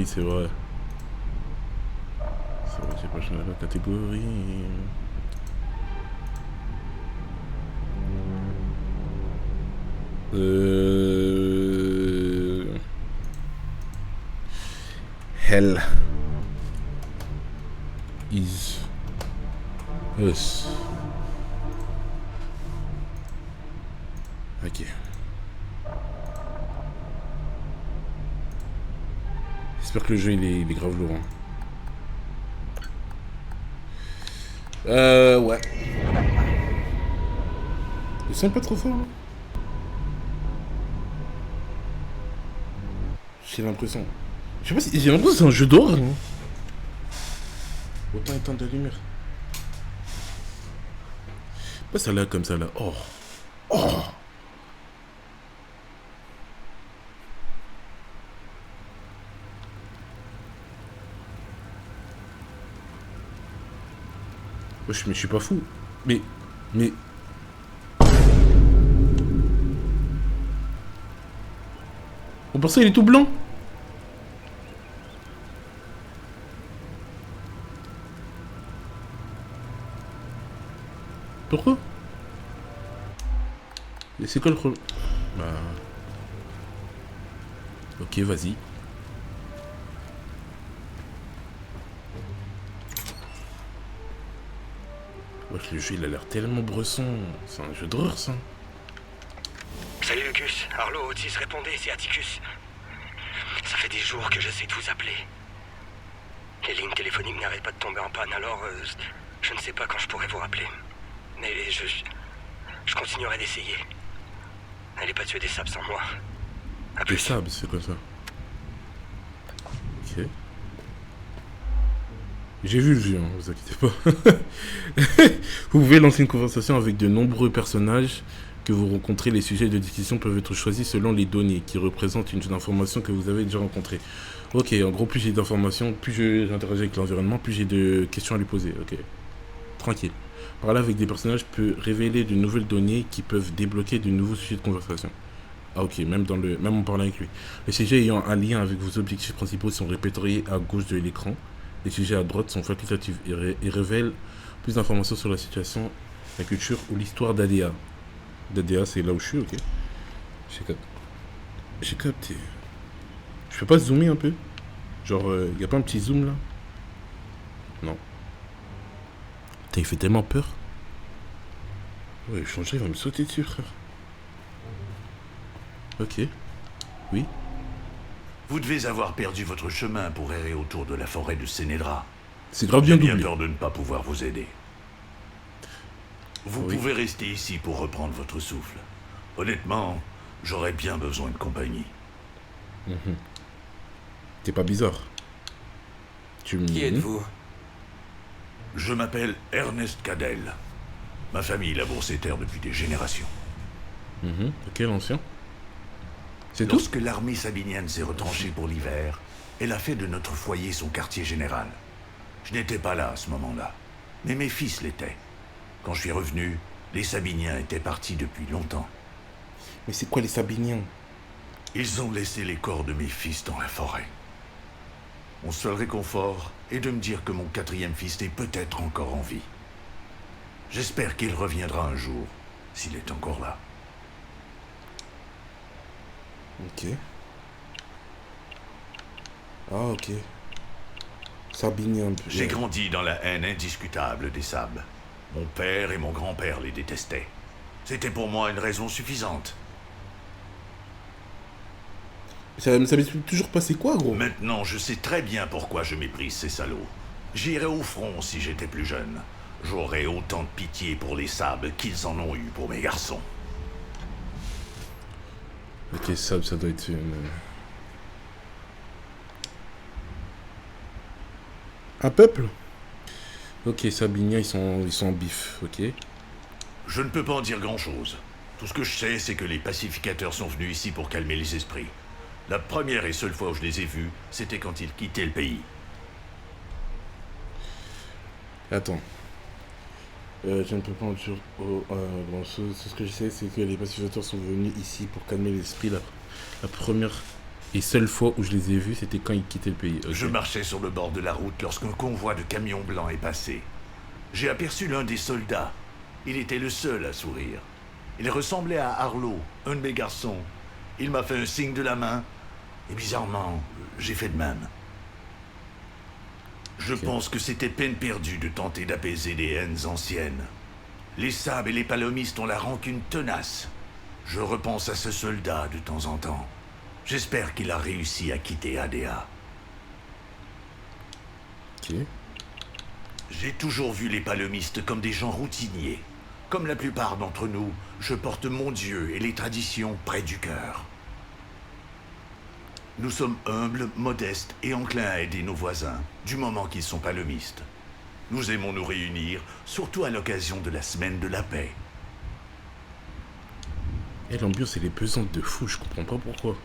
Oui, c'est vrai. C'est vrai, j'ai pas changé la catégorie. Hell is us. Ok. J'espère que le jeu il est grave lourd. Hein. Ouais. Le son est pas trop fort là. J'ai l'impression. Je sais pas si. J'ai l'impression que c'est un jeu d'horreur. Hein. Autant éteindre la lumière. Pas ça là comme ça là. Oh. Oh. Wesh, mais je suis pas fou. Mais. On pensait il est tout blanc. Pourquoi? Et c'est quoi le problème? Bah. Ok, vas-y. Wesh, le jeu il a l'air tellement bresson. C'est un jeu d'horreur ça. Salut Lucas, Arlo, Otis, répondez, c'est Atticus. Ça fait des jours que j'essaie de vous appeler. Les lignes téléphoniques n'arrêtent pas de tomber en panne, alors je ne sais pas quand je pourrai vous rappeler. Mais je continuerai d'essayer. N'allez pas tuer des sables sans moi. À Des plus. sables, c'est quoi ça? Ok. J'ai vu le jeu, hein, vous inquiétez pas. Vous pouvez lancer une conversation avec de nombreux personnages que vous rencontrez. Les sujets de discussion peuvent être choisis selon les données qui représentent une information que vous avez déjà rencontrée. Ok, en gros, plus j'ai d'informations, plus j'interagis avec l'environnement, plus j'ai de questions à lui poser. Ok, tranquille. Parler avec des personnages peut révéler de nouvelles données qui peuvent débloquer de nouveaux sujets de conversation. Ah ok, même en parlant avec lui. Les sujets ayant un lien avec vos objectifs principaux sont répertoriés à gauche de l'écran. Les sujets à droite sont facultatifs et révèlent plus d'informations sur la situation, la culture ou l'histoire d'ADA. D'ADA, c'est là où je suis, ok. J'ai capté. Je peux pas zoomer un peu? Genre, y a pas un petit zoom là? Non. Putain, il fait tellement peur. Ouais, changer, il va me sauter dessus, frère. Ok. Oui. Vous devez avoir perdu votre chemin pour errer autour de la forêt de Sénédra. C'est grave bien J'ai bien doublé. peur de ne pas pouvoir vous aider. Vous Oui. pouvez rester ici pour reprendre votre souffle. Honnêtement, j'aurais bien besoin de compagnie. T'es pas bizarre. Qui êtes-vous? Je m'appelle Ernest Cadel. Ma famille laboure ces terres depuis des générations. Ok, l'ancien. C'est tout? Lorsque l'armée sabinienne s'est retranchée pour l'hiver, elle a fait de notre foyer son quartier général. Je n'étais pas là à ce moment-là, mais mes fils l'étaient. Quand je suis revenu, les Sabiniens étaient partis depuis longtemps. Mais c'est quoi les Sabiniens? Ils ont laissé les corps de mes fils dans la forêt. Mon seul réconfort est de me dire que mon quatrième fils est peut-être encore en vie. J'espère qu'il reviendra un jour, s'il est encore là. Ok. Ah, ok. Sabinien un peu. J'ai grandi dans la haine indiscutable des sables. Mon père et mon grand-père les détestaient. C'était pour moi une raison suffisante. Ça m'explique toujours pas c'est quoi, gros? Maintenant, je sais très bien pourquoi je méprise ces salauds. J'irais au front si j'étais plus jeune. J'aurais autant de pitié pour les sables qu'ils en ont eu pour mes garçons. Ok, ça doit être un peuple? Ok, Sabiniens, ils sont en bif, ok. Je ne peux pas en dire grand-chose. Tout ce que je sais, c'est que les pacificateurs sont venus ici pour calmer les esprits. La première et seule fois où je les ai vus, c'était quand ils quittaient le pays. Attends. Je ne peux pas en dire grand-chose. Tout ce que je sais, c'est que les pacificateurs sont venus ici pour calmer l'esprit. La première Et seule fois où je les ai vus, c'était quand ils quittaient le pays. Ok. Je marchais sur le bord de la route lorsqu'un convoi de camions blancs est passé. J'ai aperçu l'un des soldats. Il était le seul à sourire. Il ressemblait à Harlow, un de mes garçons. Il m'a fait un signe de la main, et bizarrement, j'ai fait de même. Je pense que c'était peine perdue de tenter d'apaiser des haines anciennes. Les Sabres et les Palomistes ont la rancune tenace. Je repense à ce soldat de temps en temps. J'espère qu'il a réussi à quitter ADA. Ok. J'ai toujours vu les Palomistes comme des gens routiniers. Comme la plupart d'entre nous, je porte mon Dieu et les traditions près du cœur. Nous sommes humbles, modestes et enclins à aider nos voisins, du moment qu'ils sont palomistes. Nous aimons nous réunir, surtout à l'occasion de la semaine de la paix. Et l'ambiance, elle est pesante de fou, je comprends pas pourquoi.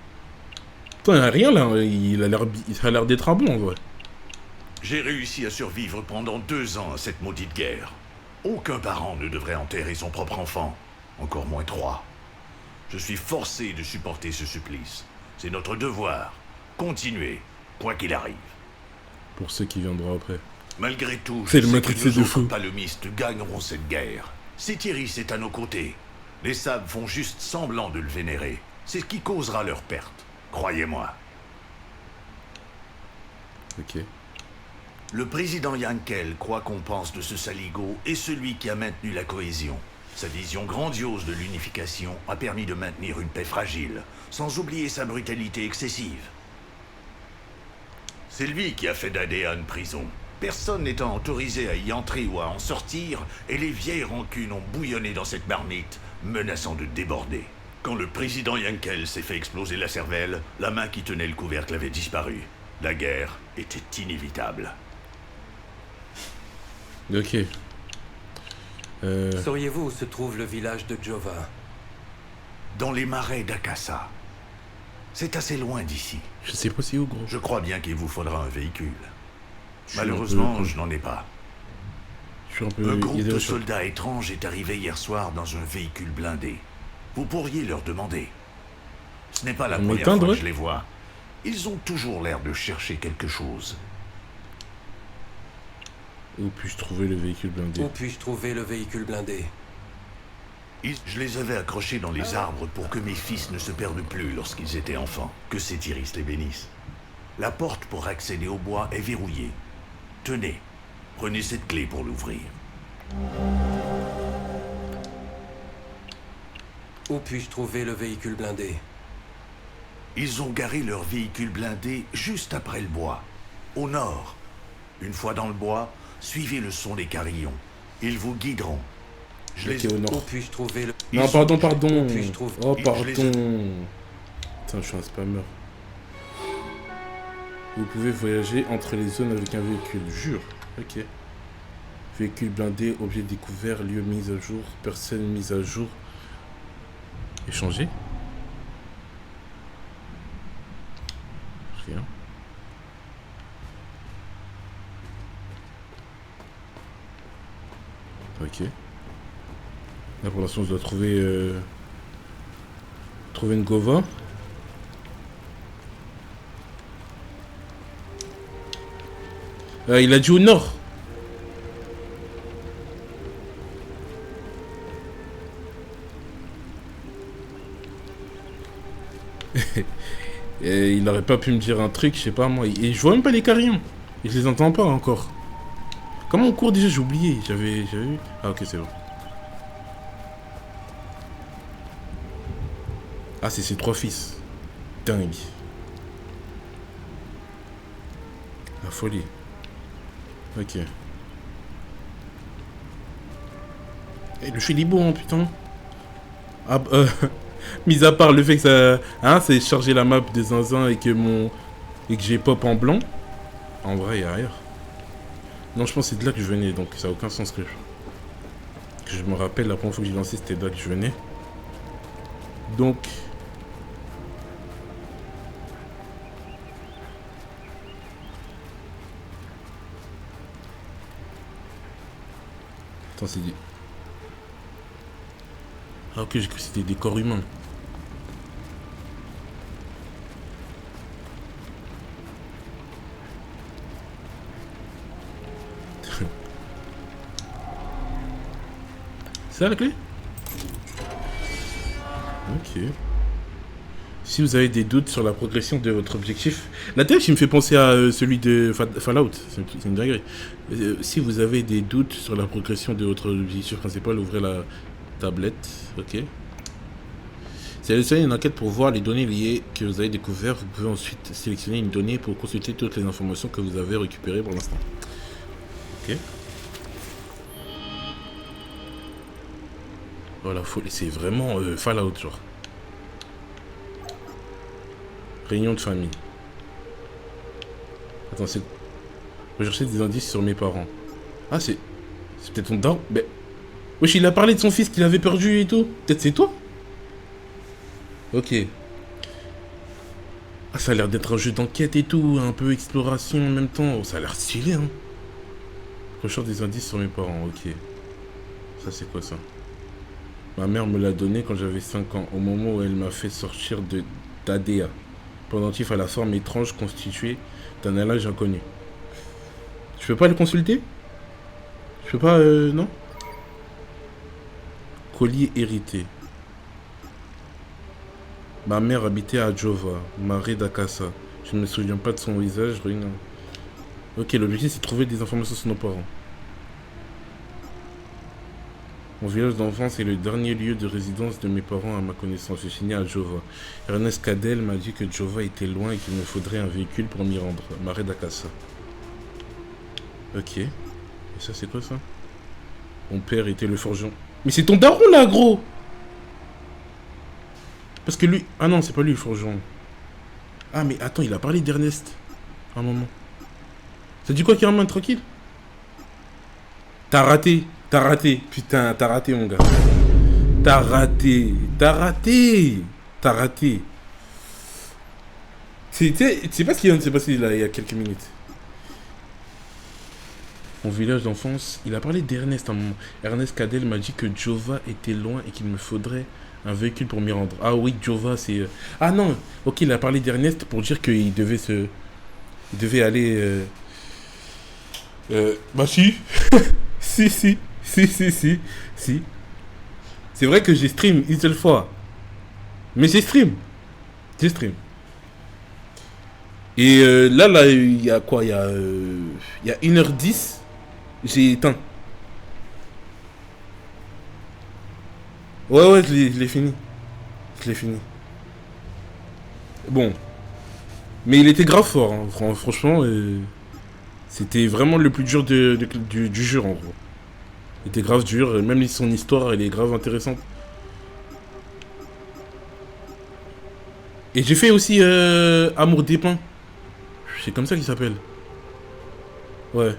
Putain, il y a rien là, ça a l'air d'être un bon en vrai. J'ai réussi à survivre pendant 2 ans à cette maudite guerre. Aucun parent ne devrait enterrer son propre enfant, encore moins 3. Je suis forcé de supporter ce supplice. C'est notre devoir. Continuez, quoi qu'il arrive. Pour ceux qui viendront après. Malgré tout, C'est je le sais Matrix que de nous autres fou. palomistes gagnerons cette guerre. Cétiris est à nos côtés. Les Sabres font juste semblant de le vénérer. C'est ce qui causera leur perte. Croyez-moi. Ok. Le président Yankel croit qu'on pense de ce saligo est celui qui a maintenu la cohésion. Sa vision grandiose de l'unification a permis de maintenir une paix fragile, sans oublier sa brutalité excessive. C'est lui qui a fait d'Adéa une prison. Personne n'étant autorisé à y entrer ou à en sortir, et les vieilles rancunes ont bouillonné dans cette marmite, menaçant de déborder. Quand le président Yankel s'est fait exploser la cervelle, la main qui tenait le couvercle avait disparu. La guerre était inévitable. Ok. Sauriez-vous où se trouve le village de Jova? Dans les marais d'Akassa. C'est assez loin d'ici. Je sais pas si où, gros. Je crois bien qu'il vous faudra un véhicule. Je suis Malheureusement, un peu- je n'en ai pas. Je suis un peu. Un groupe il y a des de recherches. soldats étranges est arrivé hier soir dans un véhicule blindé. Vous pourriez leur demander. Ce n'est pas la Un première méthode, fois ouais. que je les vois. Ils ont toujours l'air de chercher quelque chose. Où puis-je trouver le véhicule blindé? Où puis-je trouver le véhicule blindé? Je les avais accrochés dans les arbres pour que mes fils ne se perdent plus lorsqu'ils étaient enfants. Que Cétiris les bénisse. La porte pour accéder au bois est verrouillée. Tenez, prenez cette clé pour l'ouvrir. Où puis-je trouver le véhicule blindé? Ils ont garé leur véhicule blindé juste après le bois, au nord. Une fois dans le bois, suivez le son des carillons. Ils vous guideront. Je Ok, au Où nord. puis-je trouver le... Ils Non, sont- pardon, pardon. Où puis-je trouver- Oh, Je pardon. les Putain, je suis un spammer. Vous pouvez voyager entre les zones avec un véhicule. Jure. Ok. Véhicule blindé, objet découvert, lieu mis à jour, personne mise à jour. Échanger. Rien. Ok. Là pour l'instant je dois trouver une Gova. Il a dit au nord. Et il aurait pas pu me dire un truc, je sais pas moi. Et je vois même pas les carillons. Et je les entends pas encore. Comment on court déjà? J'ai oublié. J'avais vu. Ah ok, c'est bon. Ah, c'est ses 3 fils. Dingue. La folie. Ok. Et le chilibo, hein, putain. Ah, mis à part le fait que ça... Hein, c'est charger la map de zinzin et que j'ai pop en blanc. En vrai, y'a rien. Non, je pense que c'est de là que je venais, donc ça a aucun sens que je me rappelle, la première fois que j'ai lancé, c'était de là que je venais. Donc... Attends, c'est... Ah ok, j'ai cru que c'était des corps humains. C'est ça la clé? Ok. Si vous avez des doutes sur la progression de votre objectif... La tête, il me fait penser à celui de Fallout. C'est une dinguerie. Si vous avez des doutes sur la progression de votre objectif principal, ouvrez la tablette. Ok. Sélectionnez une enquête pour voir les données liées que vous avez découvertes. Vous pouvez ensuite sélectionner une donnée pour consulter toutes les informations que vous avez récupérées pour l'instant. Ok. Voilà, c'est vraiment Fallout, genre. Réunion de famille. Attends, c'est... Rechercher des indices sur mes parents. Ah, c'est peut-être ton daron. Mais... Wesh, il a parlé de son fils qu'il avait perdu et tout. Peut-être c'est toi? Ok. Ah, ça a l'air d'être un jeu d'enquête et tout. Un peu exploration en même temps. Oh, ça a l'air stylé, hein. Recherche des indices sur mes parents, ok. Ça, c'est quoi, ça? Ma mère me l'a donné quand j'avais 5 ans, au moment où elle m'a fait sortir d'ADA. Pendentif à la forme étrange constituée d'un alliage inconnu. Je peux pas le consulter? Je peux pas, non? Collier hérité. Ma mère habitait à Jova, Marais d'Akassa. Je ne me souviens pas de son visage, rien. Ok, l'objectif c'est de trouver des informations sur nos parents. Mon village d'enfance est le dernier lieu de résidence de mes parents à ma connaissance. Je suis né à Jova. Ernest Cadel m'a dit que Jova était loin et qu'il me faudrait un véhicule pour m'y rendre. Marais d'Akassa. Ok. Et ça c'est quoi ça? Mon père était le forgeron. Mais c'est ton daron là, gros! Parce que lui... Ah non, c'est pas lui le forgeron. Ah mais attends, il a parlé d'Ernest. Un moment. Ça dit quoi, Kierman, tranquille? T'as raté. T'as raté. Putain, t'as raté, mon gars. T'as raté. T'as raté. T'as raté. Tu sais pas ce qui vient de se passer là, il y a quelques minutes. Mon village d'enfance, il a parlé d'Ernest à un moment. Ernest Cadel m'a dit que Jova était loin et qu'il me faudrait un véhicule pour m'y rendre. Ah oui, Jova, c'est... Ah non, ok, il a parlé d'Ernest pour dire qu'il devait se... Il devait aller... Bah si. Si. C'est vrai que j'ai stream une seule fois. Mais j'ai stream. Et là, il y a quoi? Il y a 1h10. J'ai éteint. Ouais, je l'ai fini. Bon. Mais il était grave fort, hein. Franchement. C'était vraiment le plus dur du jeu, en gros. Il était grave dur. Même son histoire, elle est grave intéressante. Et j'ai fait aussi Amour des Pins. C'est comme ça qu'il s'appelle. Ouais.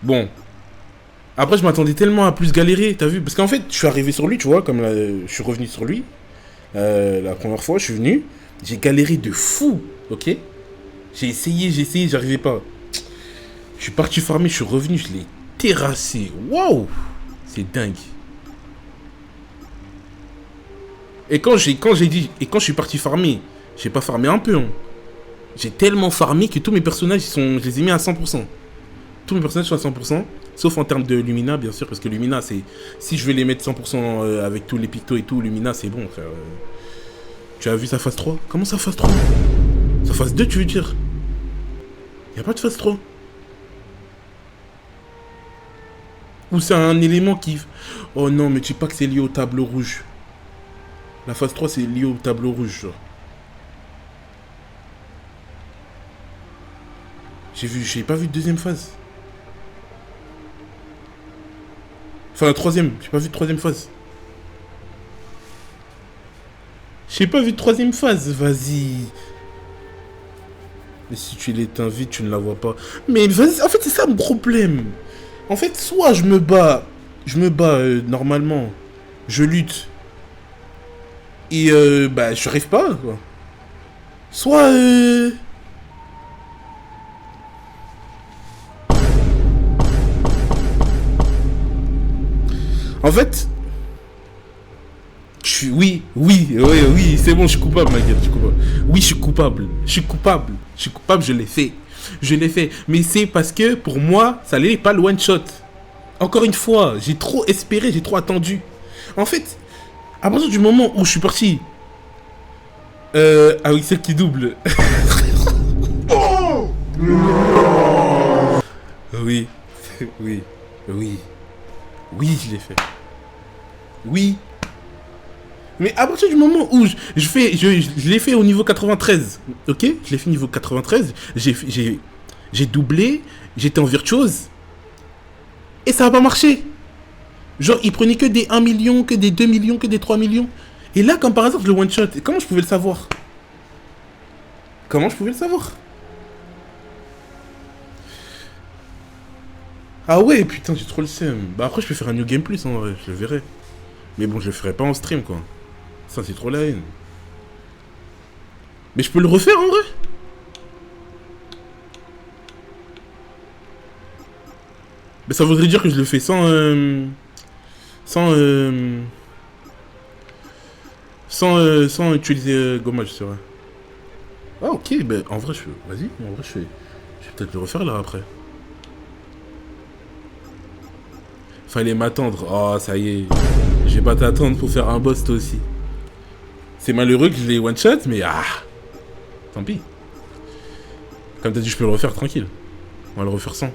Bon. Après, je m'attendais tellement à plus galérer, t'as vu? Parce qu'en fait, je suis arrivé sur lui, tu vois, comme là, je suis revenu sur lui. La première fois, je suis venu. J'ai galéré de fou, ok? J'ai essayé, j'arrivais pas. Je suis parti farmer, je suis revenu, je l'ai terrassé. Waouh! C'est dingue. Et quand je suis parti farmer, j'ai pas farmé un peu, hein. J'ai tellement farmé que tous mes personnages, je les ai mis à 100%. Tous mes personnages sont à 100%, sauf en termes de Lumina, bien sûr, parce que Lumina, c'est... Si je veux les mettre 100% avec tous les pictos et tout, Lumina, c'est bon, frère. Tu as vu sa phase 3? Comment sa phase 3? Sa phase 2, tu veux dire? Y a pas de phase 3. Ou c'est un élément qui... Oh non, mais tu dis pas que c'est lié au tableau rouge. La phase 3, c'est lié au tableau rouge, genre. J'ai pas vu de deuxième phase. Enfin, la troisième. J'ai pas vu de troisième phase. J'ai pas vu de troisième phase. Vas-y. Mais si tu l'éteins vite, tu ne la vois pas. Mais vas-y. En fait, c'est ça mon problème. En fait, soit je me bats. Normalement. Je lutte. Et bah, je rêve pas, quoi. Soit En fait, oui, c'est bon, je suis coupable, ma gueule, je suis coupable. Oui, je suis coupable, je l'ai fait. Je l'ai fait. Mais c'est parce que pour moi, ça n'allait pas le one shot. Encore une fois, j'ai trop espéré, j'ai trop attendu. En fait, à partir du moment où je suis parti. Ah oui, celle qui double. Oui. Oui. Oui. Oui, je l'ai fait. Oui. Mais à partir du moment où je l'ai fait au niveau 93, ok? Je l'ai fait au niveau 93, j'ai doublé, j'étais en virtuose, et ça n'a pas marché. Genre, il prenait que des 1 million, que des 2 millions, que des 3 millions. Et là, comme par hasard, je le one-shot. Comment je pouvais le savoir? Comment je pouvais le savoir? Ah ouais, putain, j'ai trop le seum. Bah après, je peux faire un New Game Plus, en vrai, je le verrai. Mais bon, je le ferai pas en stream, quoi. Ça, c'est trop la haine. Mais je peux le refaire, en vrai? Mais ça voudrait dire que je le fais sans sans utiliser gommage, c'est vrai. Ah ok, ben en vrai vas-y, en vrai je vais peut-être le refaire là après. Fallait m'attendre. Oh ça y est, je vais pas t'attendre pour faire un boss toi aussi. C'est malheureux que je l'ai one shot, mais tant pis. Comme t'as dit, je peux le refaire tranquille. On va le refaire sans.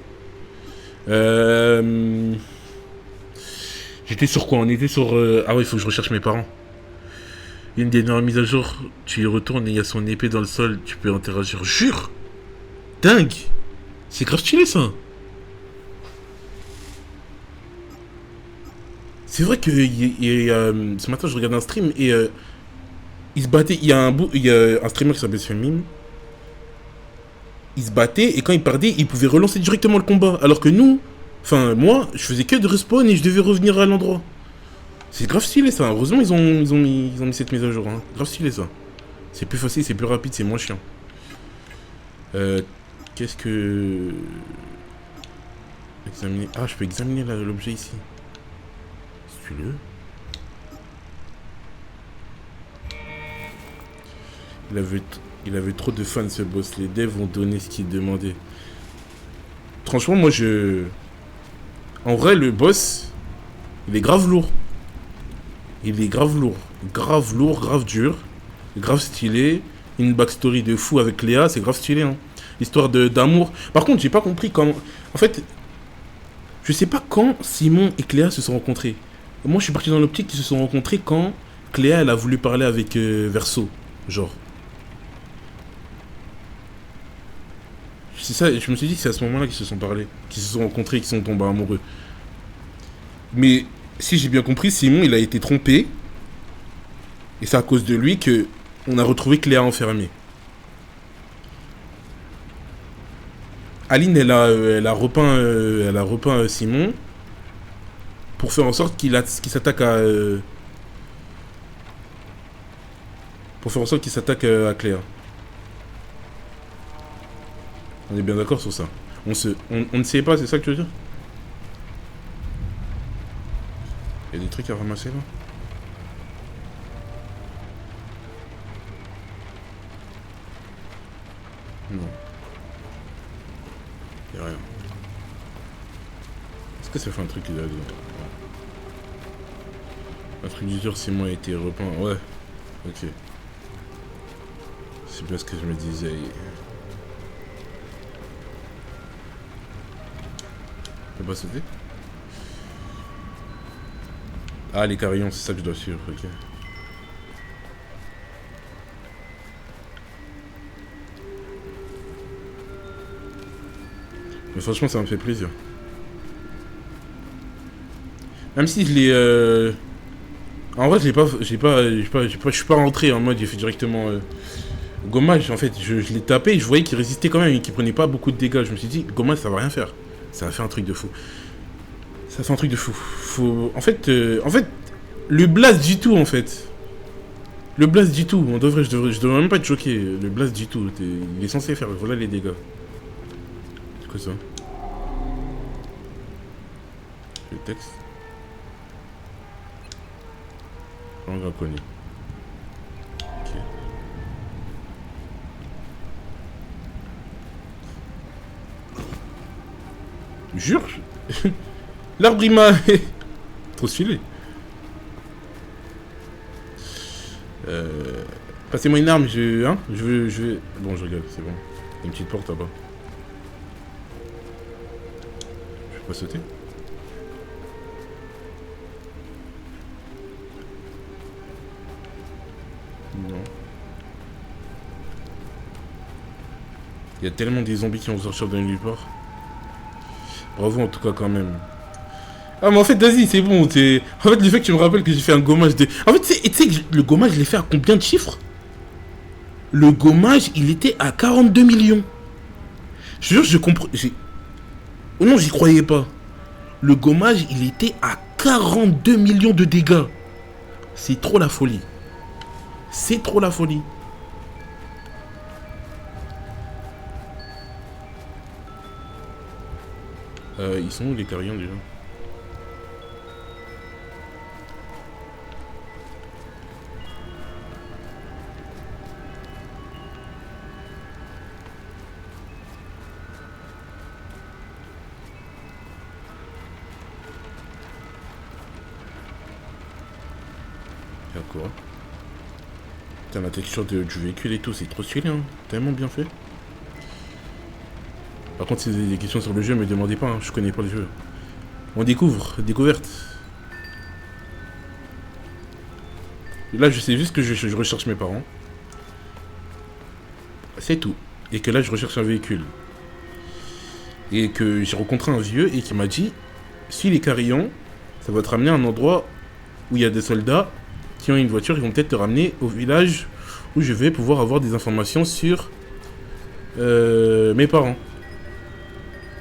J'étais sur quoi? On était sur... Ah ouais, il faut que je recherche mes parents. Une des dernières mises à jour, tu y retournes et il y a son épée dans le sol, tu peux interagir. Jure! Dingue! C'est grave stylé ça! C'est vrai que ce matin je regardais un stream et il se battait. Il y a un streamer qui s'appelle Femim. Il se battait et quand il perdait, il pouvait relancer directement le combat. Alors que nous, enfin moi, je faisais que de respawn et je devais revenir à l'endroit. C'est grave stylé ça. Heureusement ils ont mis cette mise à jour. Hein. Grave stylé ça. C'est plus facile, c'est plus rapide, c'est moins chiant. Qu'est-ce que... Examiner... Ah, je peux examiner l'objet ici. Si tu veux. Il avait trop de fans ce boss. Les devs ont donné ce qu'il demandait. Franchement, moi En vrai, le boss, il est grave lourd. Il est grave lourd. Grave lourd, grave dur. Grave stylé. Une backstory de fou avec Léa, c'est grave stylé. Hein. Histoire d'amour. Par contre, j'ai pas compris comment... En fait, je sais pas quand Simon et Cléa se sont rencontrés. Moi, je suis parti dans l'optique qu'ils se sont rencontrés quand Cléa, elle a voulu parler avec Verso. Genre. C'est ça, je me suis dit que c'est à ce moment-là qu'ils se sont parlé. Qu'ils se sont rencontrés et qu'ils sont tombés amoureux. Mais... Si j'ai bien compris, Simon, il a été trompé. Et c'est à cause de lui que on a retrouvé Cléa enfermée. Aline, elle a repeint Simon pour faire en sorte qu'il s'attaque à... pour faire en sorte qu'il s'attaque à Cléa. On est bien d'accord sur ça. On ne sait pas, c'est ça que tu veux dire? Il y a des trucs à ramasser là. Non. Il n'y a rien. Est-ce que ça fait un truc là? Un truc du dur, Simon a été repeint. Ouais. Ok. C'est bien ce que je me disais. Tu peux pas sauter? Ah, les carillons, c'est ça que je dois suivre, ok. Mais franchement, ça me fait plaisir. Même si je l'ai... En vrai, je suis pas rentré en mode, j'ai fait directement... Gommage, en fait, je l'ai tapé et je voyais qu'il résistait quand même et qu'il prenait pas beaucoup de dégâts. Je me suis dit, Gommage, ça va rien faire. Ça a fait un truc de fou. Ça fait un truc de fou. En fait, le blast du tout, en fait. Le blast du tout. Je devrais même pas être choqué. Le blast du tout. Il est censé faire. Voilà les dégâts. C'est quoi ça? Le texte. Langue inconnue. Ok. Jure. L'arbre il m'a... Trop stylé. Passez-moi une arme, hein, je veux... Bon, je regarde, c'est bon. Il y a une petite porte là-bas. Je peux pas sauter. Non. Il y a tellement des zombies qui vont sortir de nulle part. Bravo en tout cas quand même. Ah mais en fait vas-y c'est bon. En fait le fait que tu me rappelles que j'ai fait un gommage de... En fait tu sais que le gommage je l'ai fait à combien de chiffres? Le gommage il était à 42 millions. Je te jure je comprends... Oh non j'y croyais pas. Le gommage il était à 42 millions de dégâts. C'est trop la folie. C'est trop la folie. Ils sont où les carillons déjà? Y'a quoi? Putain la texture du véhicule et tout, c'est trop stylé hein. Tellement bien fait. Par contre, si vous avez des questions sur le jeu, me demandez pas, hein, je connais pas le jeu. On découvre, découverte. Et là, je sais juste que je recherche mes parents. C'est tout. Et que là, je recherche un véhicule. Et que j'ai rencontré un vieux et qui m'a dit, suis les carillons, ça va te ramener à un endroit où il y a des soldats qui ont une voiture, ils vont peut-être te ramener au village où je vais pouvoir avoir des informations sur mes parents.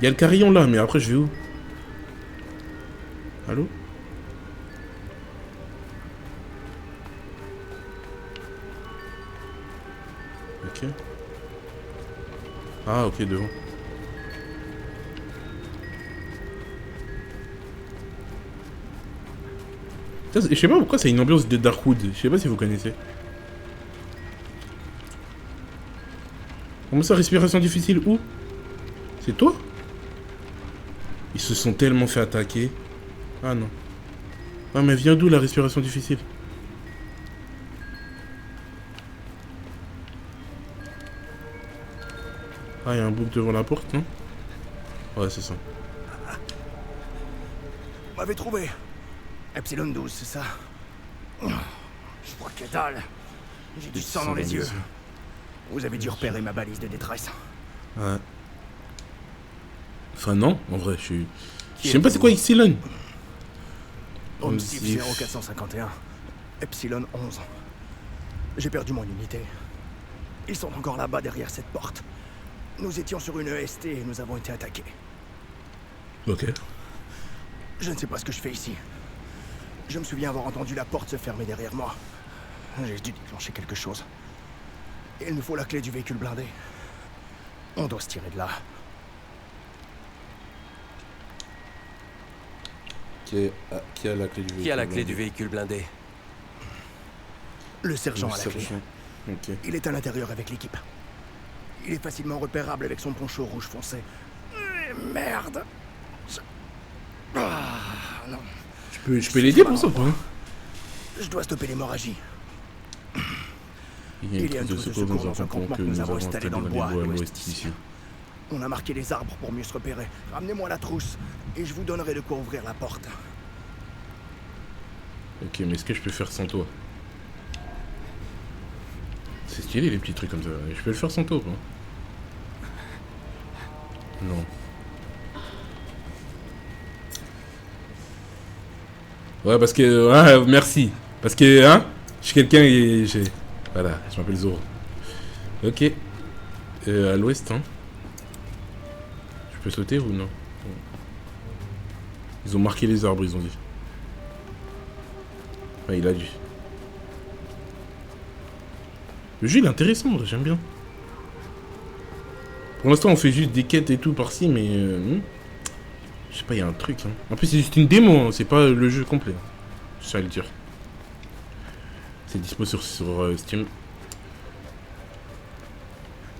Il y a le carillon là, mais après je vais où? Allô? Ok. Ah ok, devant. Je sais pas pourquoi c'est une ambiance de Darkwood. Je sais pas si vous connaissez. Comment ça, respiration difficile? Où? C'est toi? Ils se sont tellement fait attaquer. Ah non. Ah mais vient d'où la respiration difficile? Ah, il y a un bouc devant la porte, non? Ouais, c'est ça. Vous m'avez trouvé. Epsilon 12, c'est ça? Je vois que dalle. J'ai du sang dans les yeux. Vous avez dû repérer ma balise de détresse. Ouais. Enfin non, en vrai, je sais même pas c'est quoi Epsilon. Omsif 0451. Epsilon 11. J'ai perdu mon unité. Ils sont encore là-bas derrière cette porte. Nous étions sur une EST et nous avons été attaqués. Ok. Je ne sais pas ce que je fais ici. Je me souviens avoir entendu la porte se fermer derrière moi. J'ai dû déclencher quelque chose. Il nous faut la clé du véhicule blindé. On doit se tirer de là. Qui a la clé du véhicule? Qui a la clé du véhicule blindé? Le sergent a la clé. Ok. Il est à l'intérieur avec l'équipe. Il est facilement repérable avec son poncho rouge foncé. Merde. Ah, non. Je peux l'aider pour ça, quoi. Je dois stopper l'hémorragie. Il y a une trousse de secours dans un campement que nous avons installé dans le bois à l'ouest d'ici. On a marqué les arbres pour mieux se repérer. Ramenez-moi la trousse et je vous donnerai de quoi ouvrir la porte. Ok, mais est-ce que je peux faire sans toi? C'est stylé les petits trucs comme ça. Je peux le faire sans toi, quoi. Non. Ouais, parce que... Ouais, merci. Parce que, hein, je suis quelqu'un et j'ai... Voilà, je m'appelle Zoro. Ok. À l'ouest, hein. Je peux sauter ou non? Ils ont marqué les arbres, ils ont dit. Ouais, il a dit. Le jeu, il est intéressant, j'aime bien. Pour l'instant, on fait juste des quêtes et tout par-ci, mais... je sais pas, il y a un truc. Hein. En plus, c'est juste une démo, hein, c'est pas le jeu complet. Je sais à le dire. C'est dispo sur Steam.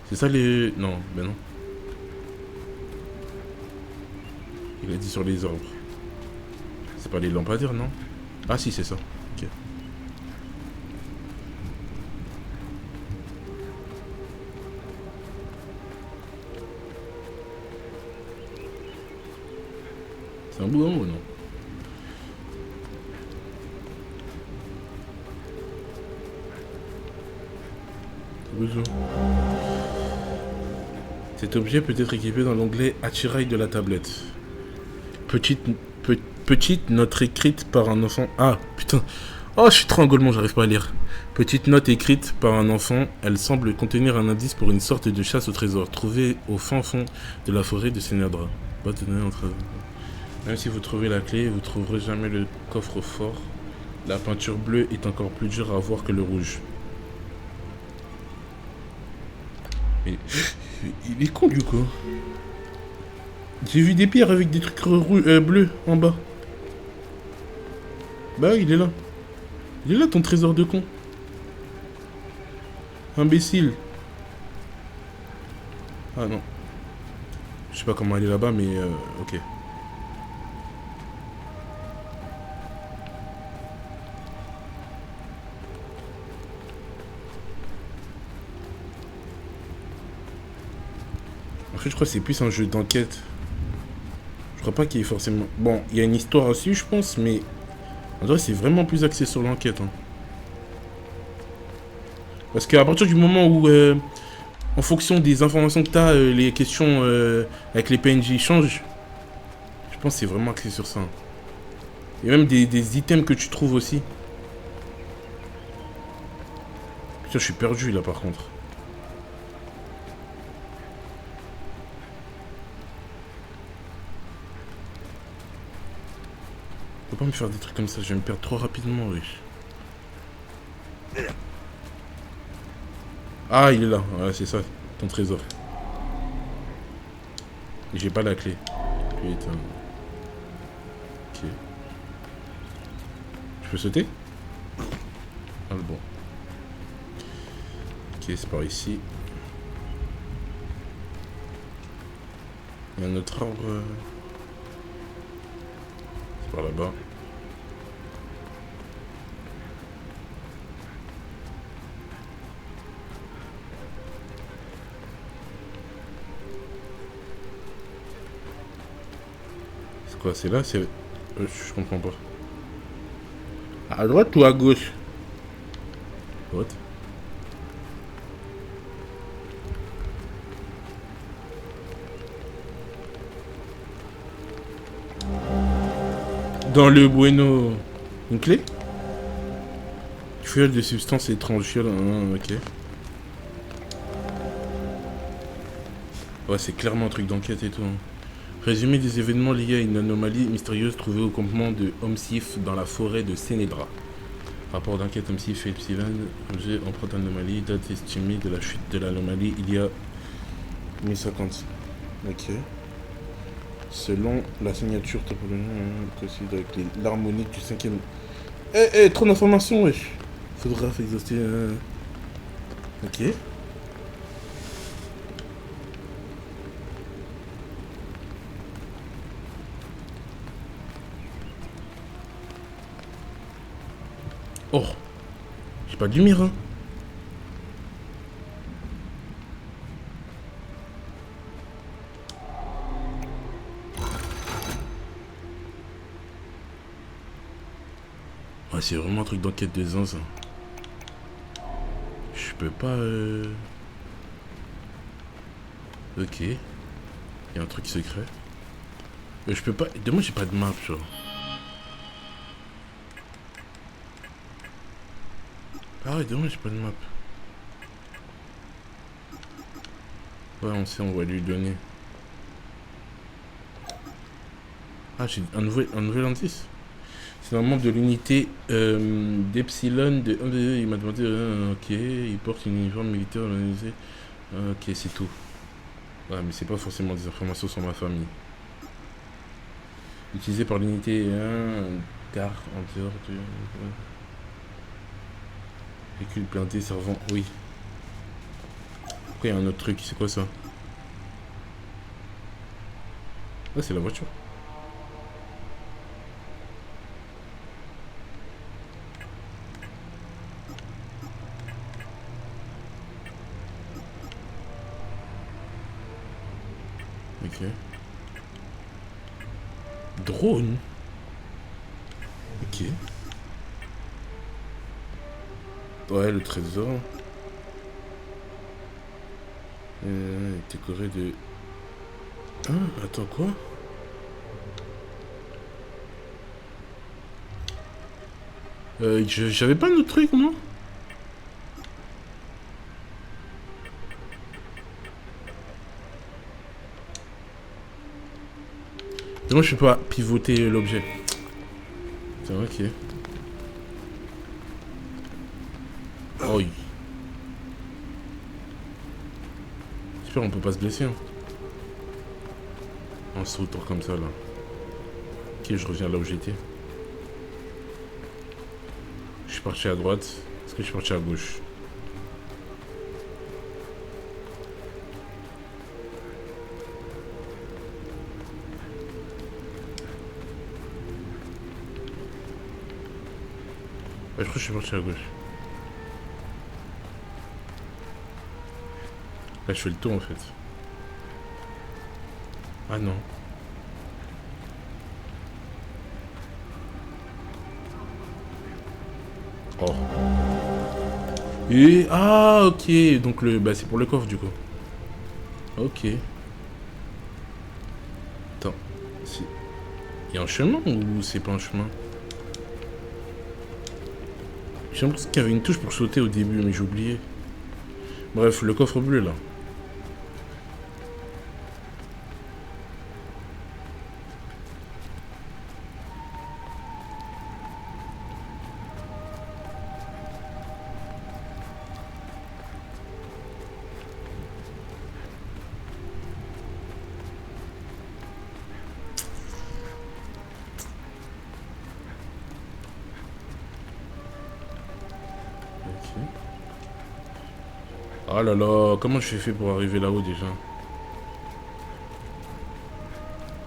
C'est ça les... Non, ben non. Il a dit sur les arbres. C'est pas les lampadaires, non? Ah si, c'est ça. Ok. C'est un bout ou non? Bonjour. Cet objet peut être équipé dans l'onglet Attirail de la tablette. Petite note écrite par un enfant. Ah, putain. Oh, je suis trop en gaulement, j'arrive pas à lire. Petite note écrite par un enfant. Elle semble contenir un indice pour une sorte de chasse au trésor, trouvé au fin fond de la forêt de Sénadra. Même si vous trouvez la clé, vous trouverez jamais le coffre-fort. La peinture bleue est encore plus dure à voir que le rouge. Mais il est con du coup. J'ai vu des pierres avec des trucs bleus en bas. Bah il est là. Il est là ton trésor de con. Imbécile. Ah non. Je sais pas comment aller là-bas mais ok. En fait je crois que c'est plus un jeu d'enquête. Je crois pas qu'il y ait forcément... Bon, il y a une histoire aussi, je pense, mais... En vrai, c'est vraiment plus axé sur l'enquête. Hein. Parce qu'à partir du moment où, en fonction des informations que tu as, les questions avec les PNJ changent, je pense que c'est vraiment axé sur ça. Il y a même des items que tu trouves aussi. Putain, je suis perdu là, par contre. Faut pas me faire des trucs comme ça, je vais me perdre trop rapidement, wesh. Ah, il est là, voilà, c'est ça, ton trésor. Et j'ai pas la clé. Putain. Ok. Je peux sauter? Ah, bon. Ok, c'est par ici. Il y a un autre arbre. C'est par là-bas. C'est quoi? C'est là? C'est... je comprends pas. À droite ou à gauche? What? Dans le bueno... Une clé? Fuel de substances étranges. Fuel... ok. Ouais, c'est clairement un truc d'enquête et tout. Hein. Résumé des événements liés à une anomalie mystérieuse trouvée au campement de Homsif dans la forêt de Sénédra. Rapport d'enquête Homsif et Epsilon. Objet empreinte anomalie. Date estimée de la chute de l'anomalie il y a 1050. Ok. Selon la signature topologique, avec l'harmonique du 5e. Trop d'informations, wesh. Faudra exhauster. Ok. Oh. J'ai pas de lumière, hein. Ouais, c'est vraiment un truc d'enquête de zinzin. Je peux pas... Ok. Il y a un truc secret. Je peux pas... De moi, j'ai pas de map, genre. Ah ouais, dommage, j'ai pas de map. Ouais, on sait, on va lui donner. Ah, j'ai un nouvel indice. C'est un membre de l'unité d'Epsilon de... Il m'a demandé... ok, il porte une uniforme militaire. Ok, c'est tout. Ouais, mais c'est pas forcément des informations sur ma famille. Utilisé par l'unité 1 car en dehors de... Véhicule blindé servant... Oui. Pourquoi il y a un autre truc? C'est quoi ça? Ah, c'est la voiture. Ok. Drone. Ok. Ouais, le trésor. Décoré de... Ah, attends, quoi? J'avais pas notre truc, non? Moi, je peux pas pivoter l'objet. C'est vrai, ok. Oh. J'espère qu'on peut pas se blesser. Hein. En sautant comme ça, là. Ok, je reviens là où j'étais. Je suis parti à droite. Est-ce que je suis parti à gauche? Ouais, je crois que je suis parti à gauche. Là, je fais le tour en fait. Ah non. Oh. Et ah ok. Donc le bah c'est pour le coffre du coup. Ok. Attends. Il y a un chemin ou c'est pas un chemin? J'ai l'impression qu'il y avait une touche pour sauter au début, mais j'ai oublié. Bref, le coffre bleu là. Oh là là, comment je suis fait pour arriver là-haut déjà?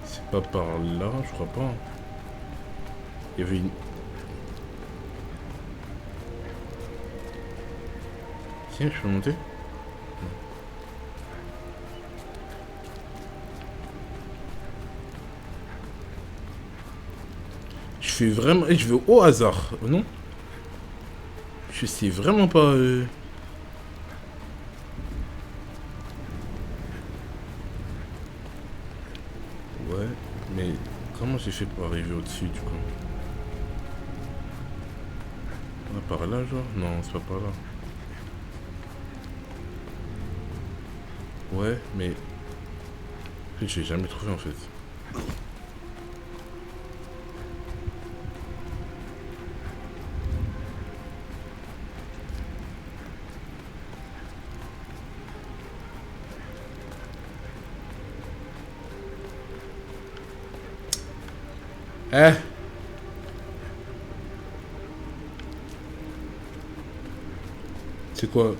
C'est pas par là, je crois pas. Il y avait une... Tiens, je peux monter? Je fais vraiment... Je vais au hasard, non? Je sais vraiment pas... Ouais, mais comment j'ai fait pour arriver au-dessus du coup? Ah, par là genre? Non, c'est pas par là. Ouais, mais... En fait, j'ai jamais trouvé en fait. Eh! C'est quoi?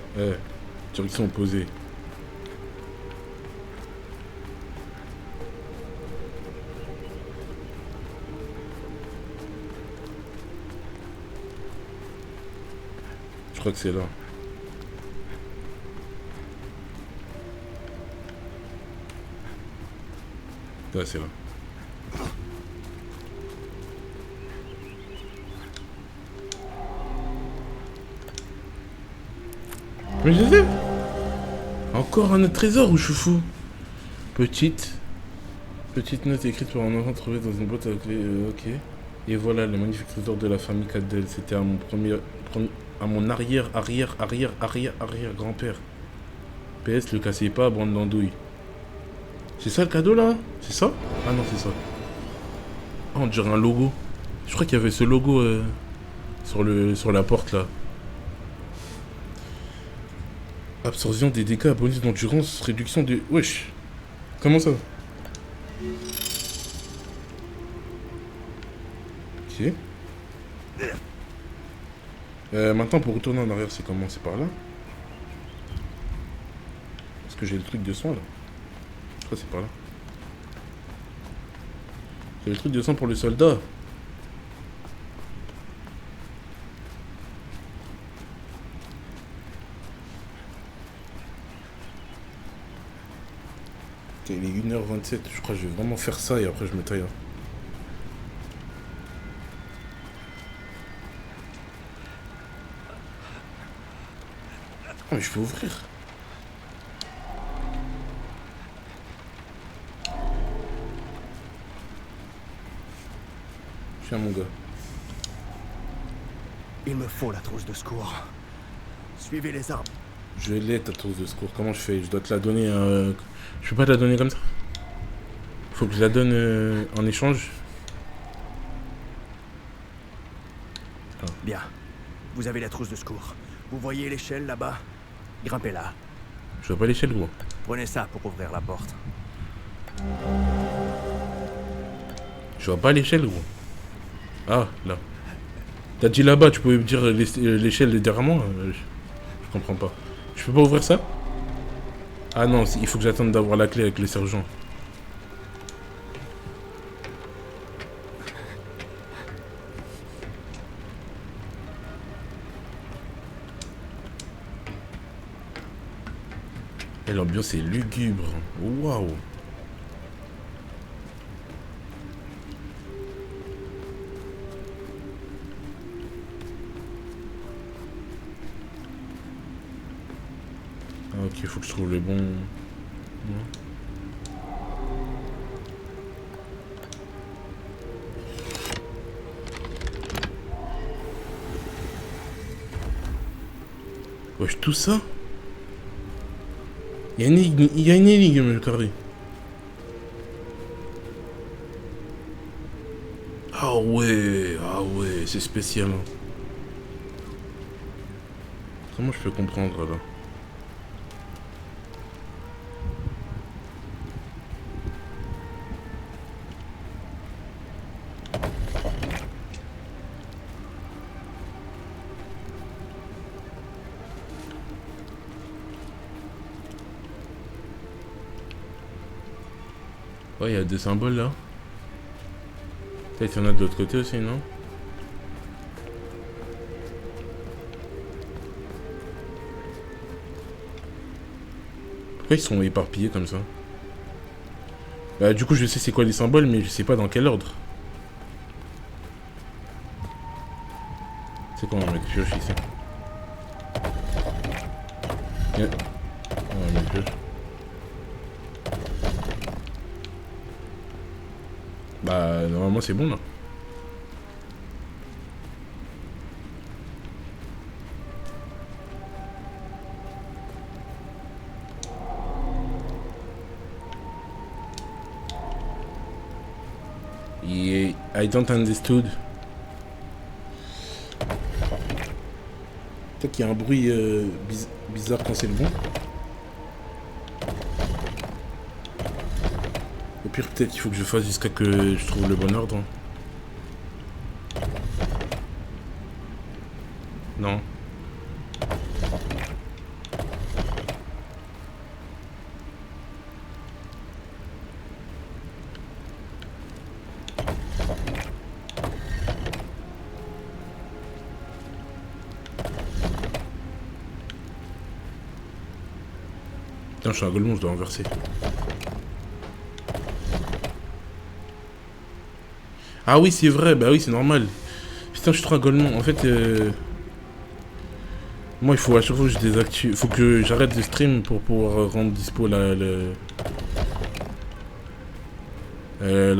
Direction opposée. Je crois que c'est là. Ouais, c'est là. Mais je sais. Encore un autre trésor ou je suis fou? Petite note écrite par un enfant trouvée dans une boîte à clé. Ok. Et voilà le magnifique trésor de la famille Cadel. C'était à mon à mon arrière grand-père. PS, le cassez pas, bande d'andouilles. C'est ça le cadeau là? C'est ça? Ah non, c'est ça. Ah, on dirait un logo. Je crois qu'il y avait ce logo sur la porte là. Absorption des dégâts, bonus d'endurance, réduction de... Wesh. Comment ça? Ok. Maintenant pour retourner en arrière, c'est comment? C'est par là? Est-ce que j'ai le truc de soin là? Je crois que c'est par là. J'ai le truc de soin pour le soldat. Ok, il est 1h27. Je crois que je vais vraiment faire ça et après je me taille. Hein. Ah, mais je peux ouvrir. Tiens, mon gars. Il me faut la trousse de secours. Suivez les arbres. Je l'ai, ta trousse de secours. Comment je fais? Je dois te la donner. Je peux pas te la donner comme ça? Faut que je la donne en échange. Bien. Vous avez la trousse de secours. Vous voyez l'échelle là-bas? Grimpez là. Je vois pas l'échelle, gros. Prenez ça pour ouvrir la porte. Je vois pas l'échelle, gros. Ah, là. T'as dit là-bas, tu pouvais me dire l'échelle derrière moi? Je comprends pas. Je peux pas ouvrir ça? Ah non, il faut que j'attende d'avoir la clé avec le sergent. Et l'ambiance est lugubre. Waouh. Ah, ok, il faut que je trouve le bon... Non. Wesh, tout ça? Il y a une énigme, le carré. Ah ouais, c'est spécial. Hein. Comment je peux comprendre là? Ouais, il y a deux symboles là. Peut-être qu'il y en a de l'autre côté aussi, non? Pourquoi ils sont éparpillés comme ça? Bah du coup je sais c'est quoi les symboles mais je sais pas dans quel ordre. C'est quoi on va mettre pioche ici? Yeah. On va mettre pioche. Bah normalement c'est bon là. Yeah, I don't understood. Peut-être qu'il y a un bruit bizarre quand c'est le bon. Au pire peut-être qu'il faut que je fasse jusqu'à que je trouve le bon ordre. Non. Putain, je suis un golemon, je dois renverser. Ah oui, c'est vrai, bah oui, c'est normal. Putain, je suis trop un golemon. En fait, moi, il faut à chaque fois que je désactive. Il faut que j'arrête de stream pour pouvoir rendre dispo la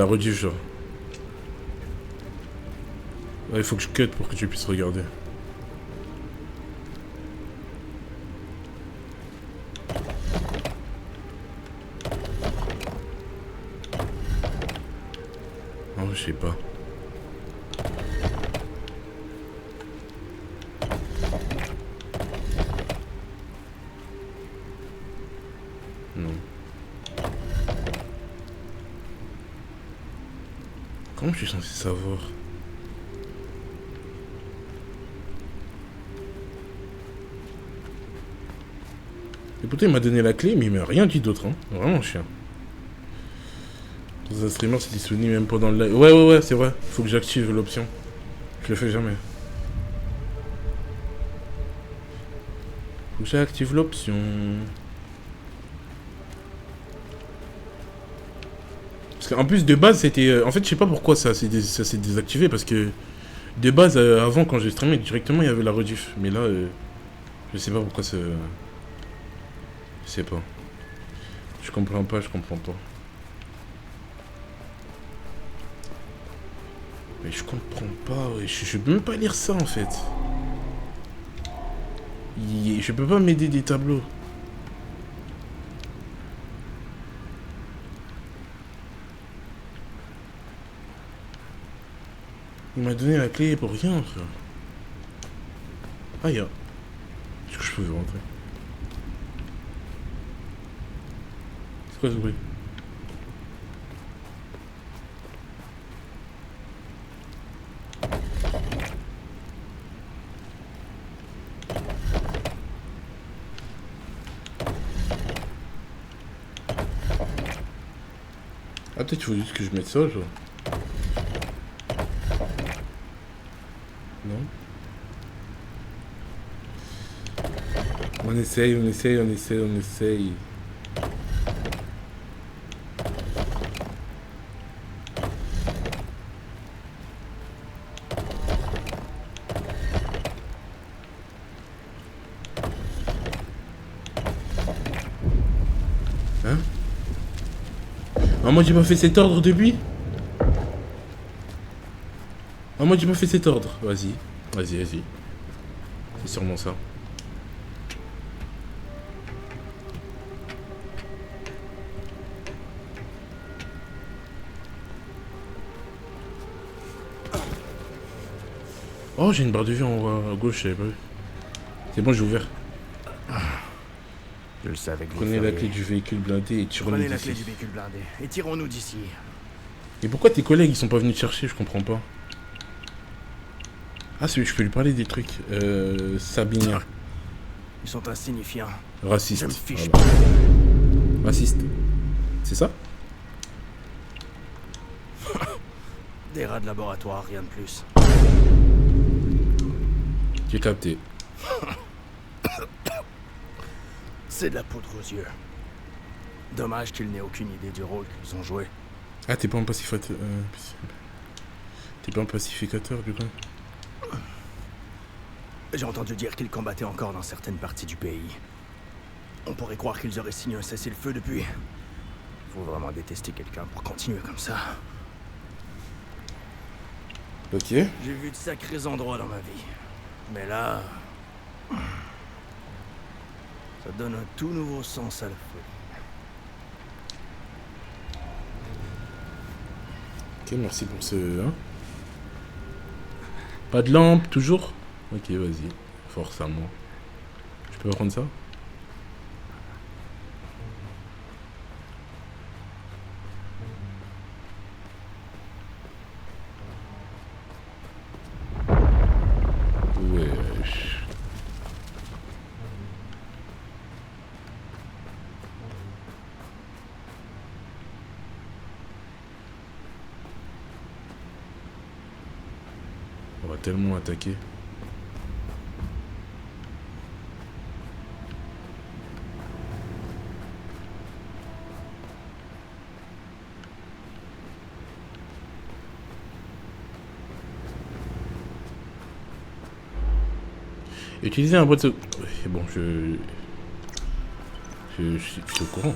rediff, genre. Ouais, il faut que je cut pour que tu puisses regarder. Non, je sais pas. Non. Comment je suis censé savoir? Et pourtant il m'a donné la clé mais il m'a rien dit d'autre hein. Vraiment chien. Dans un streamer c'est disponible même pendant le live. Ouais c'est vrai. Faut que j'active l'option. Je le fais jamais. Faut que j'active l'option. Parce qu'en plus, de base, c'était... en fait, je sais pas pourquoi ça s'est désactivé, parce que... De base, avant, quand j'ai streamé, directement, il y avait la rediff. Mais là, je sais pas pourquoi ça... Je sais pas. Je comprends pas. Mais je comprends pas, ouais. Je peux même pas lire ça, en fait. Je peux pas m'aider des tableaux. Il m'a donné la clé pour rien, frère. Ah, y'a. Est-ce que je peux rentrer? C'est quoi ce bruit? Ah, peut-être qu'il faut juste que je mette ça, genre. Non. On essaye. Hein? Ah, moi j'ai pas fait cet ordre depuis? Ah, moi j'ai pas fait cet ordre. Vas-y. C'est sûrement ça. Oh, j'ai une barre de vie en haut à gauche, je savais pas vu. C'est bon, j'ai ouvert. Je le savais que vous Prenez la feriez. clé du véhicule blindé et tirons-nous Prenez la clé d'ici. du véhicule blindé et tirons-nous d'ici. Et pourquoi tes collègues ils sont pas venus te chercher? Je comprends pas. Ah, je peux lui parler des trucs. Sabine. Ils sont insignifiants. Raciste. Je me fiche Voilà. Raciste. C'est ça? Des rats de laboratoire, rien de plus. J'ai capté. C'est de la poudre aux yeux. Dommage qu'ils n'aient aucune idée du rôle qu'ils ont joué. Ah, t'es pas un pacificateur. T'es pas un pacificateur, du coup? J'ai entendu dire qu'ils combattaient encore dans certaines parties du pays. On pourrait croire qu'ils auraient signé un cessez-le-feu depuis. Faut vraiment détester quelqu'un pour continuer comme ça. Ok. J'ai vu de sacrés endroits dans ma vie. Mais là... ça donne un tout nouveau sens à la folie. Ok, merci pour ce... Hein. Pas de lampe, toujours? Ok, vas-y. Force à moi. Je peux prendre ça? Wesh. On va tellement attaquer. Utiliser un boîte de... Bon, je suis au courant.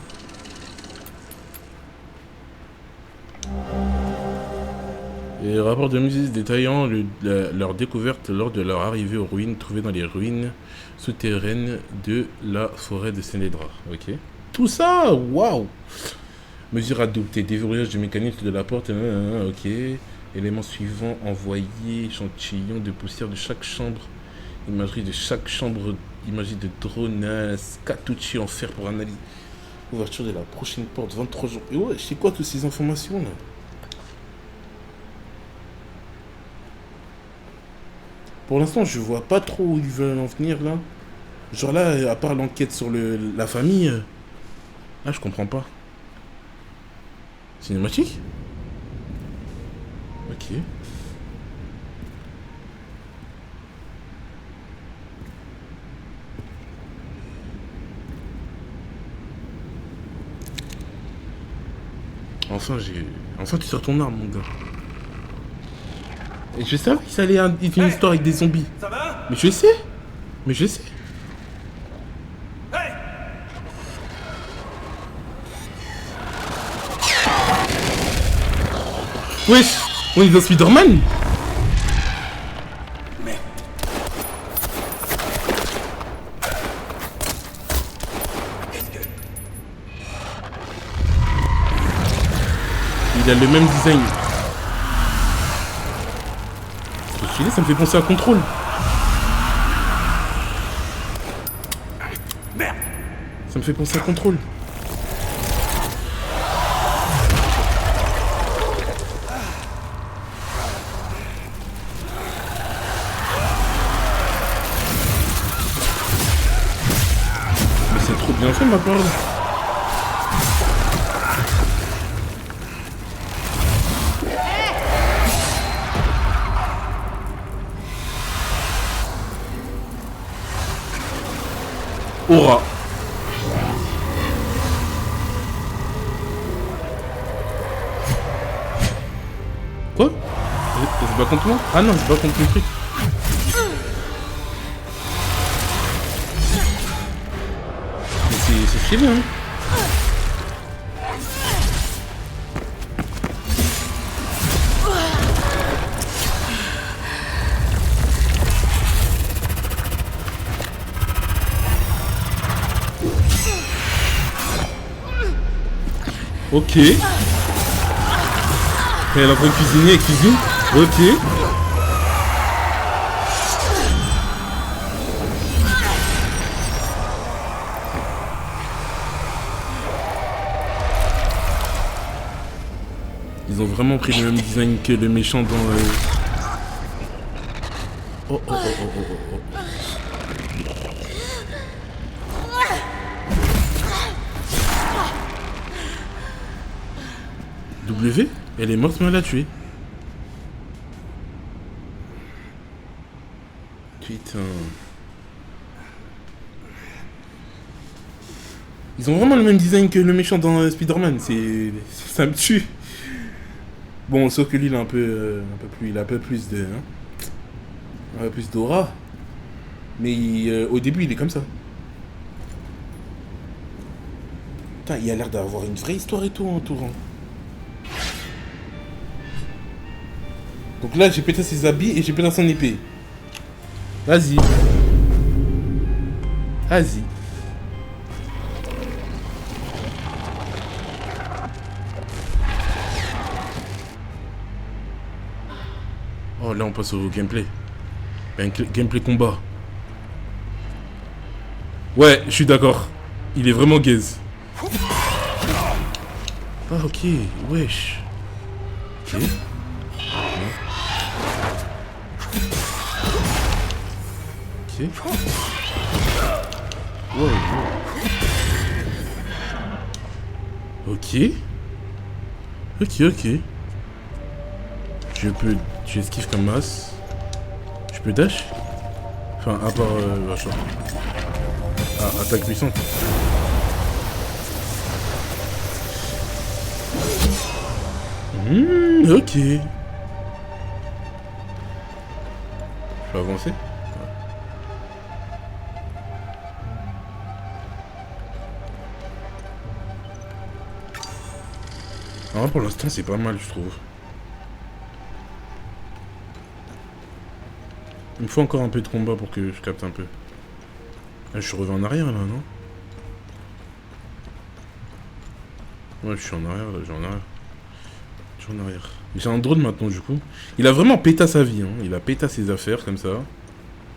Et rapport de musée détaillant leur découverte lors de leur arrivée aux ruines trouvées dans les ruines souterraines de la forêt de Sénédra. Ok. Tout ça, waouh. Mesure adoptée, déverrouillage du mécanisme de la porte. Ok. Élément suivant, envoyer échantillon de poussière de chaque chambre. Imagerie de chaque chambre, imagerie de drone, cartouche en fer pour analyse. Ouverture de la prochaine porte, 23 jours. Et ouais, c'est quoi toutes ces informations là? Pour l'instant, je vois pas trop où ils veulent en venir là. Genre là, à part l'enquête sur la famille, là je comprends pas. Cinématique? Ok. Enfin, enfin, tu sors ton arme, mon gars. Et je savais que ça allait être une histoire avec des zombies. Ça va? Mais je sais. Mais je sais. Hey! Wesh, on est dans Spider-Man. Merde. Il a le même design. C'est stylé, ça me fait penser à Control. Merde. Ça me fait penser à Control. Mais c'est trop bien fait, ma parole. Aura. Quoi? Elle se bat contre moi? Ah non, elle se bat contre le truc. Mais c'est stylé, hein. Ok. Elle est en train de cuisiner, elle cuisine. Ok. Ils ont vraiment pris le même design que le méchant dans... Oh, oh, oh, oh, oh, oh, oh. W, elle est morte mais elle l'a tué. Putain. Ils ont vraiment le même design que le méchant dans Spider-Man, ça me tue. Bon, sauf que lui il a un peu plus, il a un peu plus de, hein, un peu plus d'aura. Mais au début il est comme ça. Putain, il a l'air d'avoir une vraie histoire et tout entourant. Donc là, j'ai pété ses habits et j'ai pété son épée. Vas-y. Vas-y. Oh, là, on passe au gameplay. Gameplay combat. Ouais, je suis d'accord. Il est vraiment gaze. Ah, ok. Wesh. Ok. Wow, wow. Ok. Ok. Je esquive comme masse. Je peux dash. Enfin, à part machin. Ah, attaque puissante. Ok. Je peux avancer. Ah, pour l'instant, c'est pas mal, je trouve. Il me faut encore un peu de combat pour que je capte un peu. Ah, je suis revenu en arrière, là, non? Ouais, je suis en arrière, là, je suis en arrière. J'ai un drone maintenant, du coup. Il a vraiment pété sa vie, hein. Il a pété ses affaires, comme ça.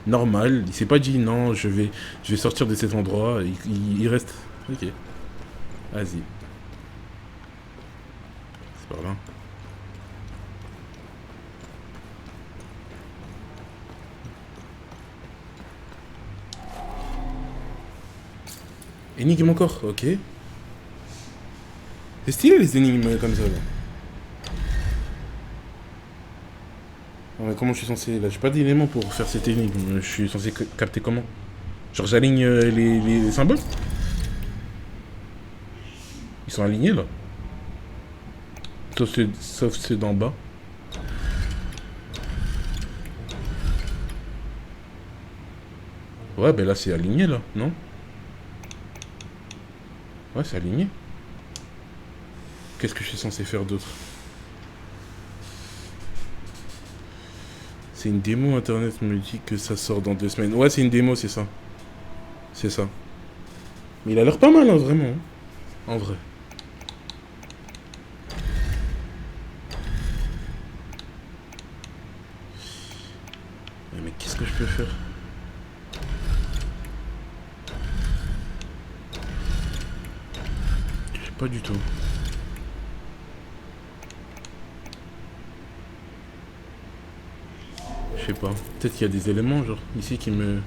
Normal. Il s'est pas dit, non, je vais sortir de cet endroit. Il reste... Ok. Vas-y. Par là. Énigme encore, ok. C'est stylé les énigmes comme ça là. Non, mais comment je suis censé... Là j'ai pas d'éléments pour faire cette énigme. Je suis censé capter comment? Genre j'aligne les symboles? Ils sont alignés là. Sauf ceux d'en bas. Ouais, ben là c'est aligné là, non? Ouais, c'est aligné. Qu'est-ce que je suis censé faire d'autre? C'est une démo internet me dit que ça sort dans 2 semaines. Ouais, c'est une démo, c'est ça. C'est ça. Mais il a l'air pas mal, hein, vraiment. Hein. En vrai. Mais qu'est-ce que je peux faire? Je sais pas du tout. Je sais pas. Peut-être qu'il y a des éléments, genre, ici qui vont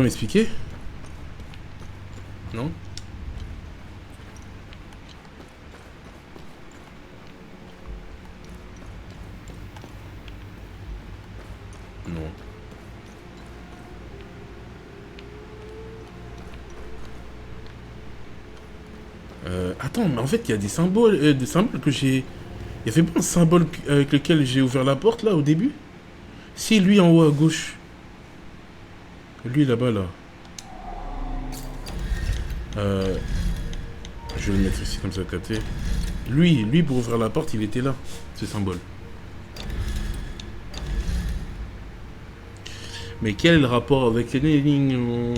m'expliquer? Non? Non. Attends, mais en fait, il y a des symboles que j'ai... Il y avait pas un symbole avec lequel j'ai ouvert la porte, là, au début? Si, lui, en haut à gauche. Lui, là-bas, là. Je vais le mettre ici, comme ça, à côté. Lui, pour ouvrir la porte, il était là, ce symbole. Mais quel est le rapport avec les lignes?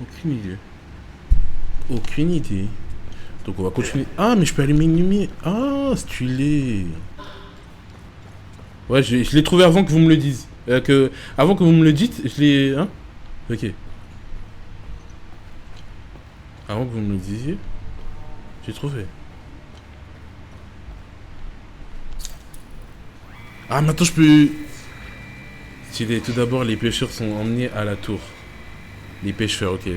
Aucune idée. Aucune idée. Donc on va continuer. Ah, mais je peux allumer une lumière. Ah, stylé. Ouais, je l'ai trouvé avant que vous me le disiez. Avant que vous me le dites, je l'ai... Hein? Ok. Avant que vous me le disiez, j'ai trouvé. Ah, maintenant je peux... Stylé. Tout d'abord, les pêcheurs sont emmenés à la tour. Les pêcheurs, ok.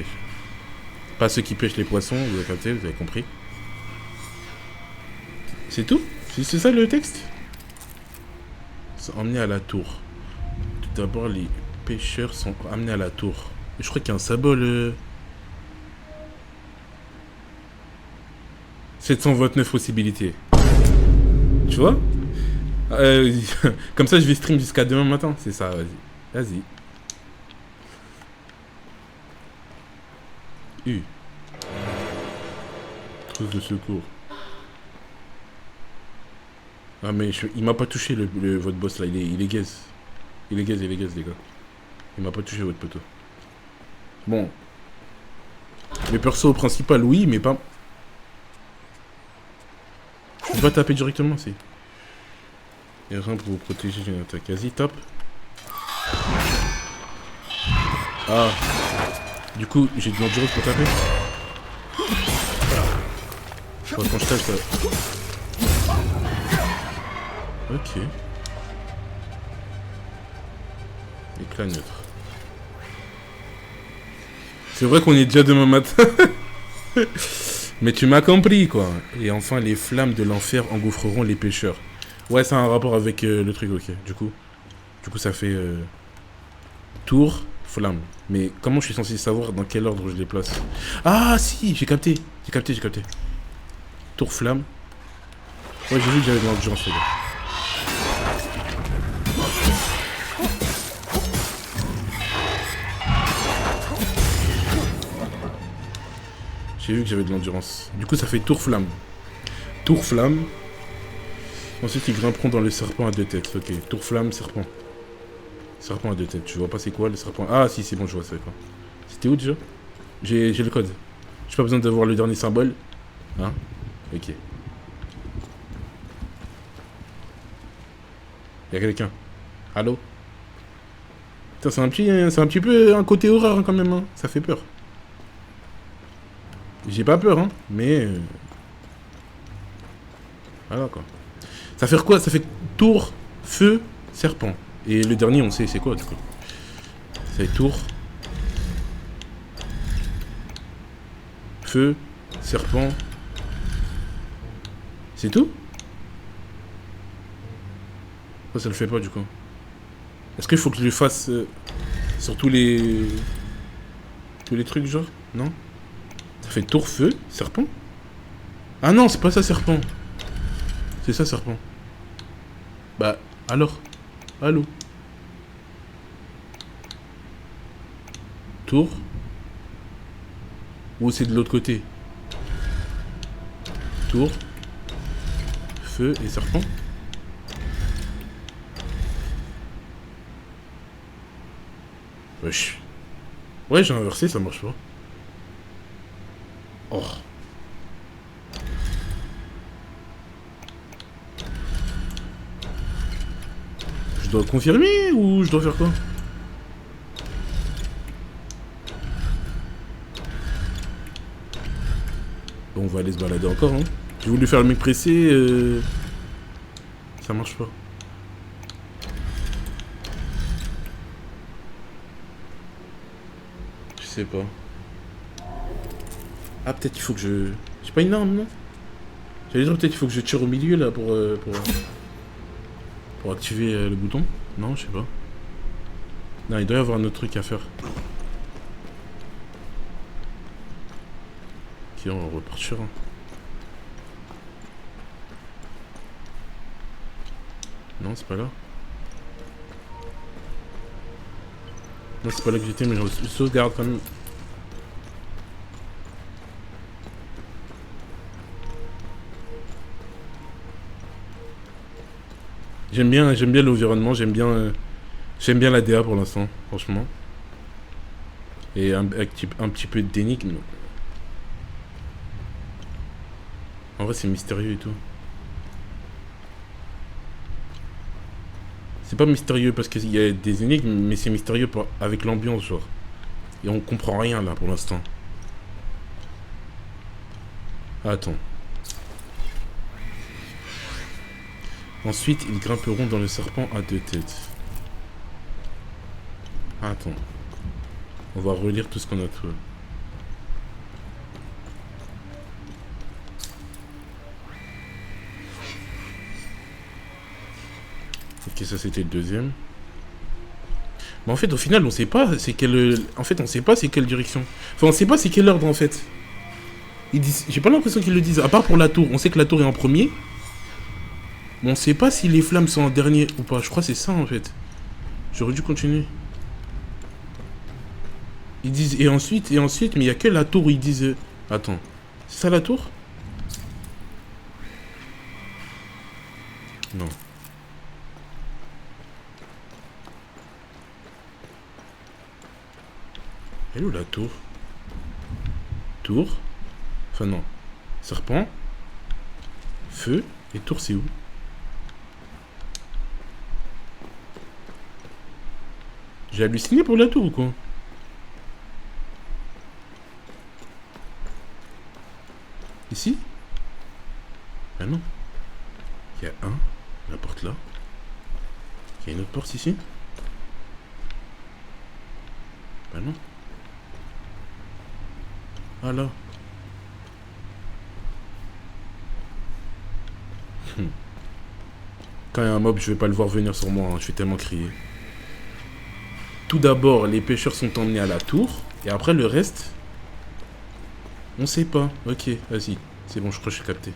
Pas ceux qui pêchent les poissons, vous avez capté, vous avez compris. C'est tout? C'est ça le texte? Ils sont emmenés à la tour. Tout d'abord, les pêcheurs sont amenés à la tour. Je crois qu'il y a un symbole... 729 possibilités. Tu vois? Comme ça, je vais stream jusqu'à demain matin. C'est ça, vas-y. Vas-y. Trousse de secours. Ah mais il m'a pas touché votre boss là, il est gaze. Il est gaze les gars. Il m'a pas touché votre poteau. Bon. Le perso principal oui mais pas... Je peux pas taper directement si. Et rien pour vous protéger d'une attaque. Vas-y tape. Ah. Du coup j'ai de l'endurance pour taper. Quand je tape ça... Ok. Éclat neutre. C'est vrai qu'on est déjà demain matin. Mais tu m'as compris quoi. Et enfin les flammes de l'enfer engouffreront les pêcheurs. Ouais ça a un rapport avec le truc ok. Du coup ça fait tour, flamme. Mais comment je suis censé savoir dans quel ordre je les place? Ah si j'ai capté. Tour, flamme. Ouais j'ai vu que j'avais de l'endurance les gars. J'ai vu que j'avais de l'endurance. Du coup, ça fait tour flamme. Tour flamme. Ensuite, ils grimperont dans le serpent à 2 têtes. Ok, tour flamme, serpent. Serpent à 2 têtes. Je vois pas c'est quoi le serpent. Ah, si, c'est bon, je vois c'est quoi. C'était où déjà? J'ai le code. J'ai pas besoin d'avoir le dernier symbole. Hein? Ok. Y'a quelqu'un. Allô? Putain, c'est un petit peu un côté horreur hein, quand même. Hein. Ça fait peur. J'ai pas peur, hein, mais... Voilà, quoi. Ça fait quoi? Ça fait tour, feu, serpent. Et le dernier, on sait c'est quoi, du coup. Ça fait tour... Feu, serpent... C'est tout? Ça le fait pas du coup. Est-ce qu'il faut que je le fasse sur tous les trucs genre? Non? Ça fait tour, feu, serpent? Ah non, c'est pas ça serpent. C'est ça serpent. Bah, alors? Allô? Tour? Ou c'est de l'autre côté? Tour? Feu et serpent? Wesh. Ouais, j'ai inversé, ça marche pas. Oh. Je dois confirmer ou je dois faire quoi? Bon, on va aller se balader encore, hein. J'ai voulu faire le mec pressé, ça marche pas. Je sais pas. Ah, peut-être il faut que je... J'ai pas une arme, non? J'allais dire peut-être il faut que je tire au milieu, là, pour activer le bouton. Non, je sais pas. Non, il doit y avoir un autre truc à faire. Ok, on va repartir. Hein. Non, c'est pas là. Non, c'est pas là que j'étais, mais je sauvegarde quand même. J'aime bien l'environnement, j'aime bien la DA pour l'instant, franchement. Et un petit peu d'énigme. En vrai, c'est mystérieux et tout. C'est pas mystérieux parce qu'il y a des énigmes, mais c'est mystérieux avec l'ambiance, genre. Et on comprend rien, là, pour l'instant. Attends. Ensuite, ils grimperont dans le serpent à 2 têtes. Attends. On va relire tout ce qu'on a trouvé. Ok, ça c'était le deuxième. Mais en fait, au final, on sait pas c'est quelle... En fait, on sait pas c'est quelle direction. Enfin, on sait pas c'est quel ordre, en fait. Ils disent... J'ai pas l'impression qu'ils le disent. À part pour la tour. On sait que la tour est en premier. Mais on sait pas si les flammes sont en dernier ou pas. Je crois que c'est ça, en fait. J'aurais dû continuer. Ils disent et ensuite, mais il y a que la tour où ils disent... Attends. C'est ça la tour? Non. Elle est où la tour? Tour? Enfin non. Serpent? Feu? Et tour c'est où? J'ai halluciné pour la tour ou quoi? Ici? Ah non. Il y a la porte là. Il y a une autre porte ici? Bah non. Ah là. Quand il y a un mob, je vais pas le voir venir sur moi, hein. Je vais tellement crier. Tout d'abord, les pêcheurs sont emmenés à la tour. Et après, le reste... On sait pas. Ok, vas-y. C'est bon, je crois que j'ai capté.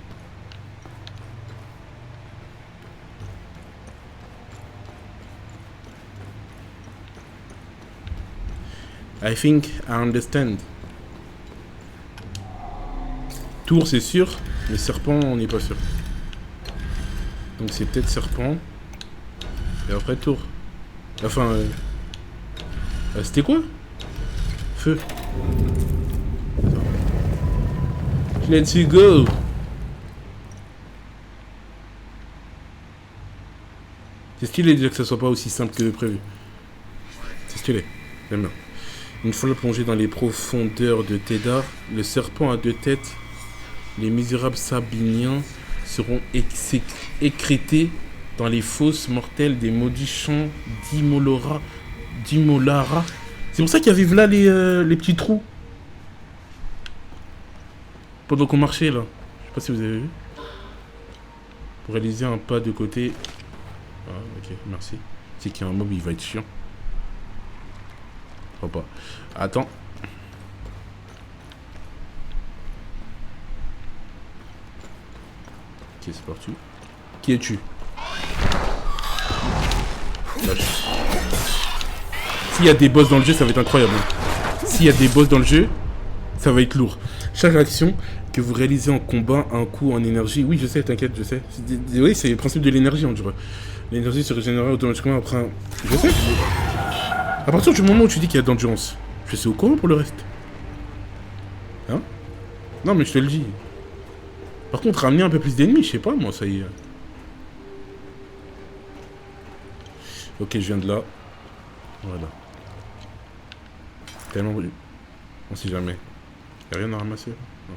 I think I understand. Tour, c'est sûr. Mais serpent, on n'est pas sûr. Donc c'est peut-être serpent. Et après tour. Enfin... c'était quoi? Feu. Let's go. C'est stylé déjà que ça soit pas aussi simple que prévu. C'est stylé. J'aime bien. Une fois plongé dans les profondeurs de Tédar, le serpent à 2 têtes, les misérables Sabiniens seront écrétés dans les fosses mortelles des maudits champs d'Imolara. C'est pour ça qu'il y avait là les petits trous. Pendant qu'on marchait là. Je sais pas si vous avez vu. Pour réaliser un pas de côté. Ah, ok, merci. C'est qu'il y a un mob, il va être chiant. Je crois pas. Attends. Ok, c'est parti. Qui es-tu? Lâche. S'il y a des boss dans le jeu, ça va être incroyable. S'il y a des boss dans le jeu, ça va être lourd. Chaque action que vous réalisez en combat, un coup en énergie. Oui, je sais, t'inquiète, je sais. Oui, c'est le principe de l'énergie, on dirait. L'énergie se régénère automatiquement après un... Je sais. À partir du moment où tu dis qu'il y a d'endurance, je sais au courant pour le reste. Hein? Non, mais je te le dis. Par contre, ramener un peu plus d'ennemis, je sais pas, moi, ça y est. Ok, je viens de là. Voilà. Tellement... On sait jamais. Y'a rien à ramasser? Non.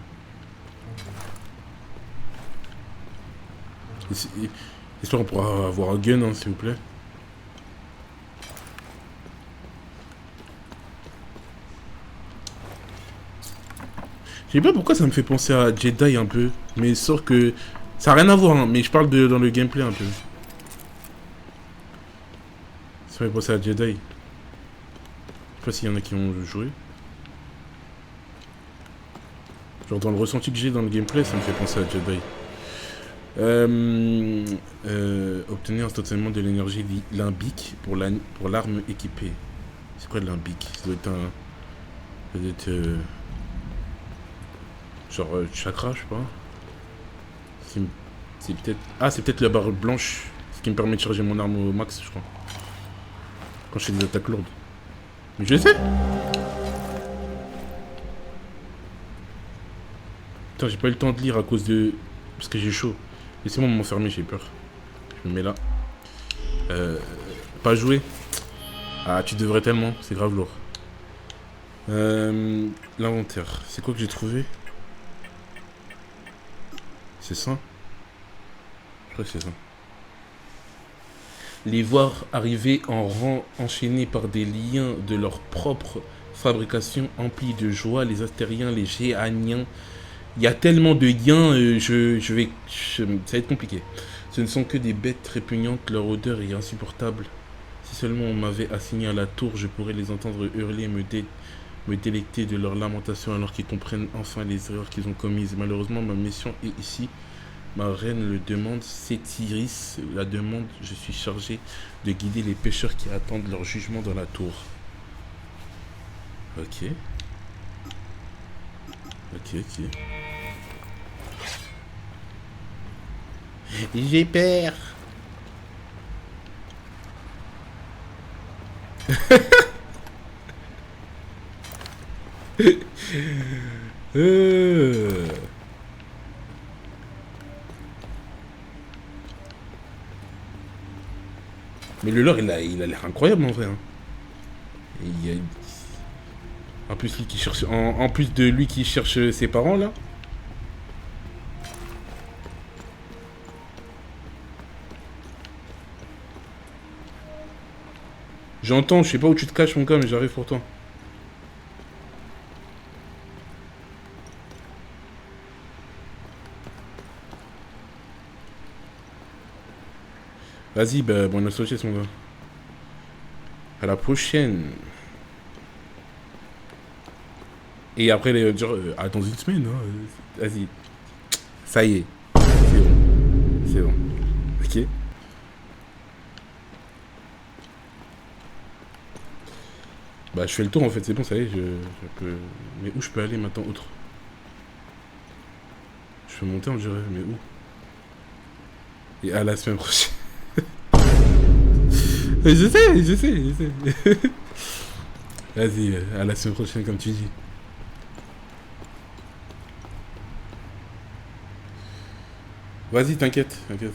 J'espère qu'on pourra avoir un gun, hein, s'il vous plaît. Je sais pas pourquoi ça me fait penser à Jedi un peu. Mais sauf que... Ça n'a rien à voir, hein, mais je parle de dans le gameplay un peu. Ça me fait penser à Jedi. Je sais pas s'il y en a qui ont joué. Genre dans le ressenti que j'ai dans le gameplay, ça me fait penser à Jedi. Obtenir instantanément de l'énergie limbique pour l'arme équipée. C'est quoi de limbique? Ça doit être un... Ça doit être... genre chakra, je sais pas. C'est peut-être... Ah, c'est peut-être la barre blanche. Ce qui me permet de charger mon arme au max, je crois. Quand je fais des attaques lourdes. Mais je sais. Putain, j'ai pas eu le temps de lire à cause de... Parce que j'ai chaud. Laissez-moi m'enfermer, j'ai peur. Je me mets là. Pas jouer. Ah, tu devrais tellement. C'est grave lourd. L'inventaire. C'est quoi que j'ai trouvé? C'est ça? Je crois que c'est ça. Les voir arriver en rang enchaînés par des liens de leur propre fabrication emplis de joie, les Astériens, les Géaniens. Il y a tellement de liens, ça va être compliqué. Ce ne sont que des bêtes répugnantes, leur odeur est insupportable. Si seulement on m'avait assigné à la tour, je pourrais les entendre hurler, me délecter de leurs lamentations alors qu'ils comprennent enfin les erreurs qu'ils ont commises. Malheureusement, ma mission est ici. Ma reine le demande, Cétiris la demande. Je suis chargé de guider les pêcheurs qui attendent leur jugement dans la tour. Ok. Ok. J'ai peur. Mais le lore, il a l'air incroyable en vrai. Hein. Il y a... En plus, lui qui cherche... en plus de lui qui cherche ses parents, là. J'entends, je sais pas où tu te caches, mon gars, mais j'arrive pour toi. Vas-y, bah, bonne association, mon gars. À la prochaine. Et après, dans une semaine, hein. Vas-y. Ça y est. C'est bon. Ok. Bah, je fais le tour en fait, c'est bon, ça y est, je peux. Mais où je peux aller maintenant autre? Je peux monter, on dirait, mais où? Et à la semaine prochaine. je sais. Vas-y, à la semaine prochaine, comme tu dis. Vas-y, t'inquiète. Attends,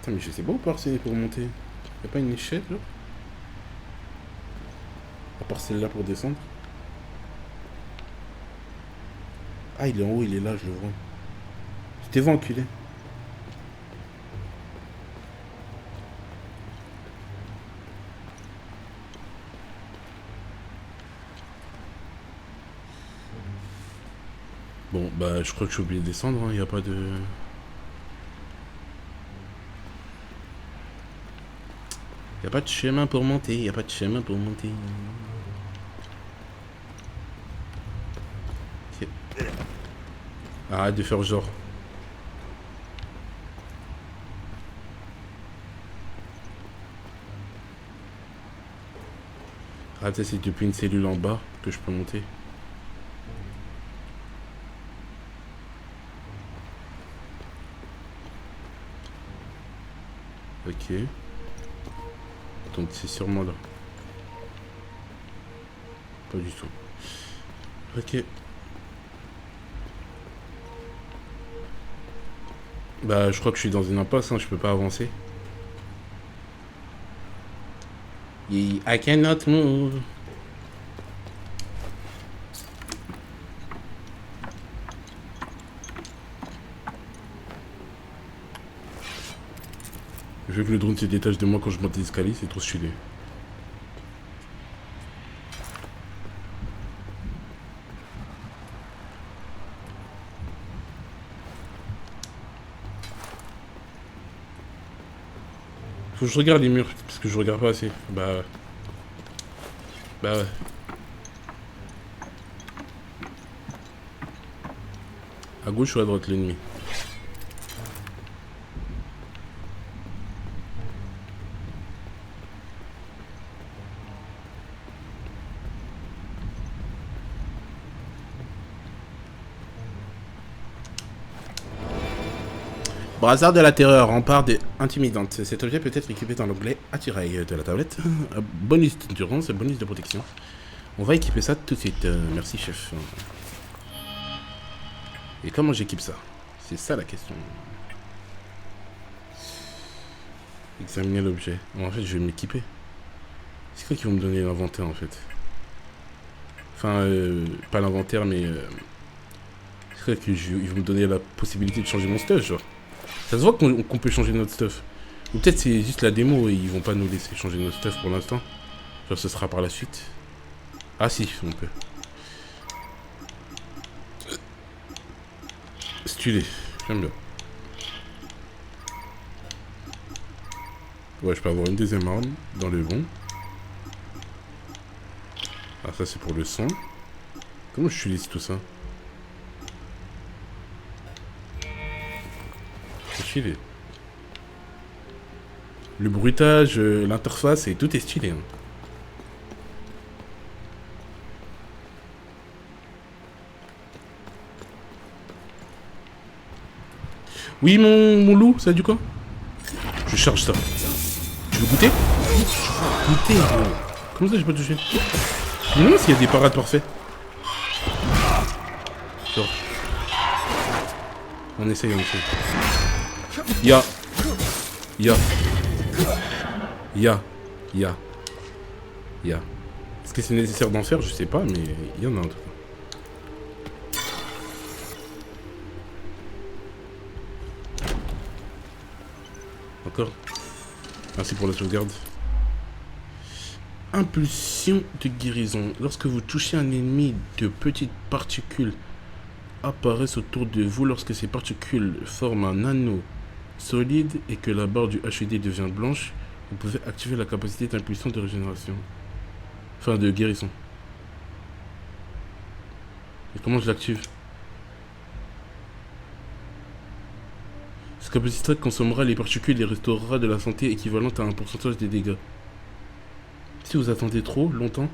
mais je sais pas où passer pour monter. Y'a pas une échelle, là? À part celle-là pour descendre. Ah, il est en haut, il est là, je le vois. Je t'ai vu, enculé. Bon, bah, je crois que je suis obligé de descendre, hein. Y a pas de... Y a pas de chemin pour monter, y a pas de chemin pour monter. Ok. Arrête de faire genre. Ah, peut-être c'est depuis une cellule en bas que je peux monter. Ok. Donc c'est sûrement là. Pas du tout. Ok. Bah je crois que je suis dans une impasse, hein, je peux pas avancer. I cannot move. Je veux que le drone se détache de moi quand je monte les escaliers, c'est trop stylé. Faut que je regarde les murs, parce que je regarde pas assez. Bah ouais. À gauche ou à droite l'ennemi? Brassard de la terreur, rempart intimidante. Cet objet peut être équipé dans l'onglet attirail de la tablette. Bonus d'endurance, bonus de protection. On va équiper ça tout de suite. Merci chef. Et comment j'équipe ça? C'est ça la question. Examiner l'objet. En fait, je vais m'équiper. C'est quoi qui vont me donner l'inventaire en fait? Enfin, pas l'inventaire, mais... c'est quoi qu'ils vont me donner la possibilité de changer mon stuff, genre? Ça se voit qu'on peut changer notre stuff. Ou peut-être c'est juste la démo et ils vont pas nous laisser changer notre stuff pour l'instant. Genre ce sera par la suite. Ah si, on peut. Stylé, j'aime bien. Ouais, je peux avoir une deuxième arme dans le bon. Ah ça c'est pour le son. Comment j'utilise tout ça? C'est stylé. Le bruitage, l'interface et tout est stylé. Hein. Oui mon loup, ça a du quoi? Je charge ça. Tu veux goûter? Goûter gros. Comment ça j'ai pas touché? Non, s'il y a des parades parfaits. Genre. On essaye. Ya. Est-ce que c'est nécessaire d'en faire? Je sais pas, mais il y en a en tout cas. Encore. Merci pour la sauvegarde. Impulsion de guérison. Lorsque vous touchez un ennemi, de petites particules apparaissent autour de vous. Lorsque ces particules forment un anneau solide et que la barre du HUD devient blanche, vous pouvez activer la capacité d'impulsion de régénération. Enfin, de guérison. Et comment je l'active? Cette capacité consommera les particules et restaurera de la santé équivalente à un pourcentage des dégâts. Si vous attendez trop longtemps,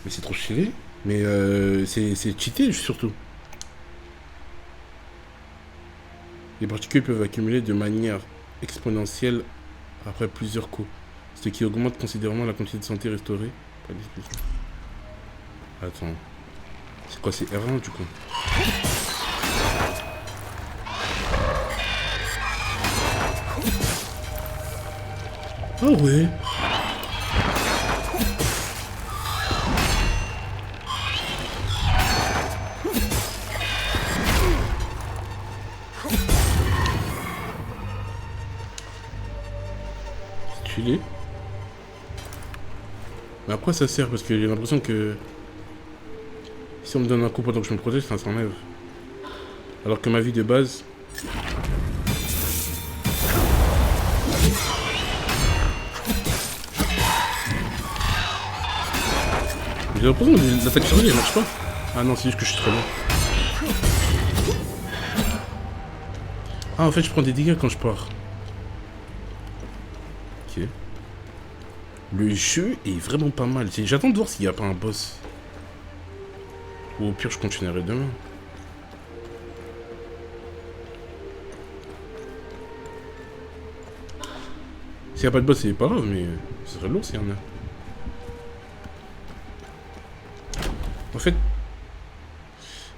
mais c'est trop stylé. Mais c'est cheaté surtout. Les particules peuvent accumuler de manière exponentielle après plusieurs coups, ce qui augmente considérablement la quantité de santé restaurée. Attends. C'est quoi? C'est R1 du coup? Ah ouais. Stylé. Mais après ça sert parce que j'ai l'impression que si on me donne un coup pendant que je me protège, ça s'enlève. Alors que ma vie de base... J'ai l'impression que l'attaque sur lui, elle marche pas. Ah non, c'est juste que je suis trop loin. Ah, en fait, je prends des dégâts quand je pars. Ok. Le jeu est vraiment pas mal. J'attends de voir s'il n'y a pas un boss. Ou au pire, je continuerai demain. S'il n'y a pas de boss, c'est pas grave, mais ce serait lourd s'il y en a. En fait,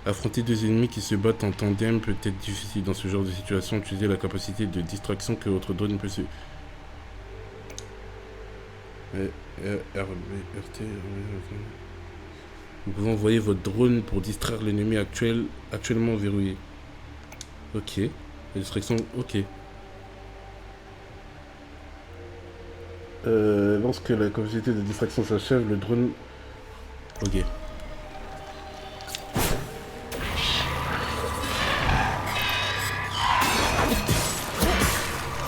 affronter deux ennemis qui se battent en tandem peut être difficile dans ce genre de situation. Utiliser la capacité de distraction que votre drone peut se... Vous pouvez envoyer votre drone pour distraire l'ennemi actuellement verrouillé. Ok. La distraction, ok. Lorsque la capacité de distraction s'achève, le drone... Ok.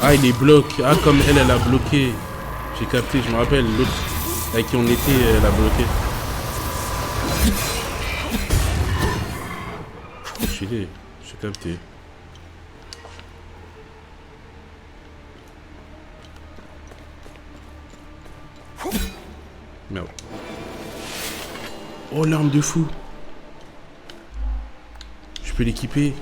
Ah, il les bloque. Ah, comme elle a bloqué. J'ai capté, je me rappelle. L'autre avec qui on était, elle a bloqué. Chilé, j'ai capté. Merde. Oh, l'arme de fou. Je peux l'équiper.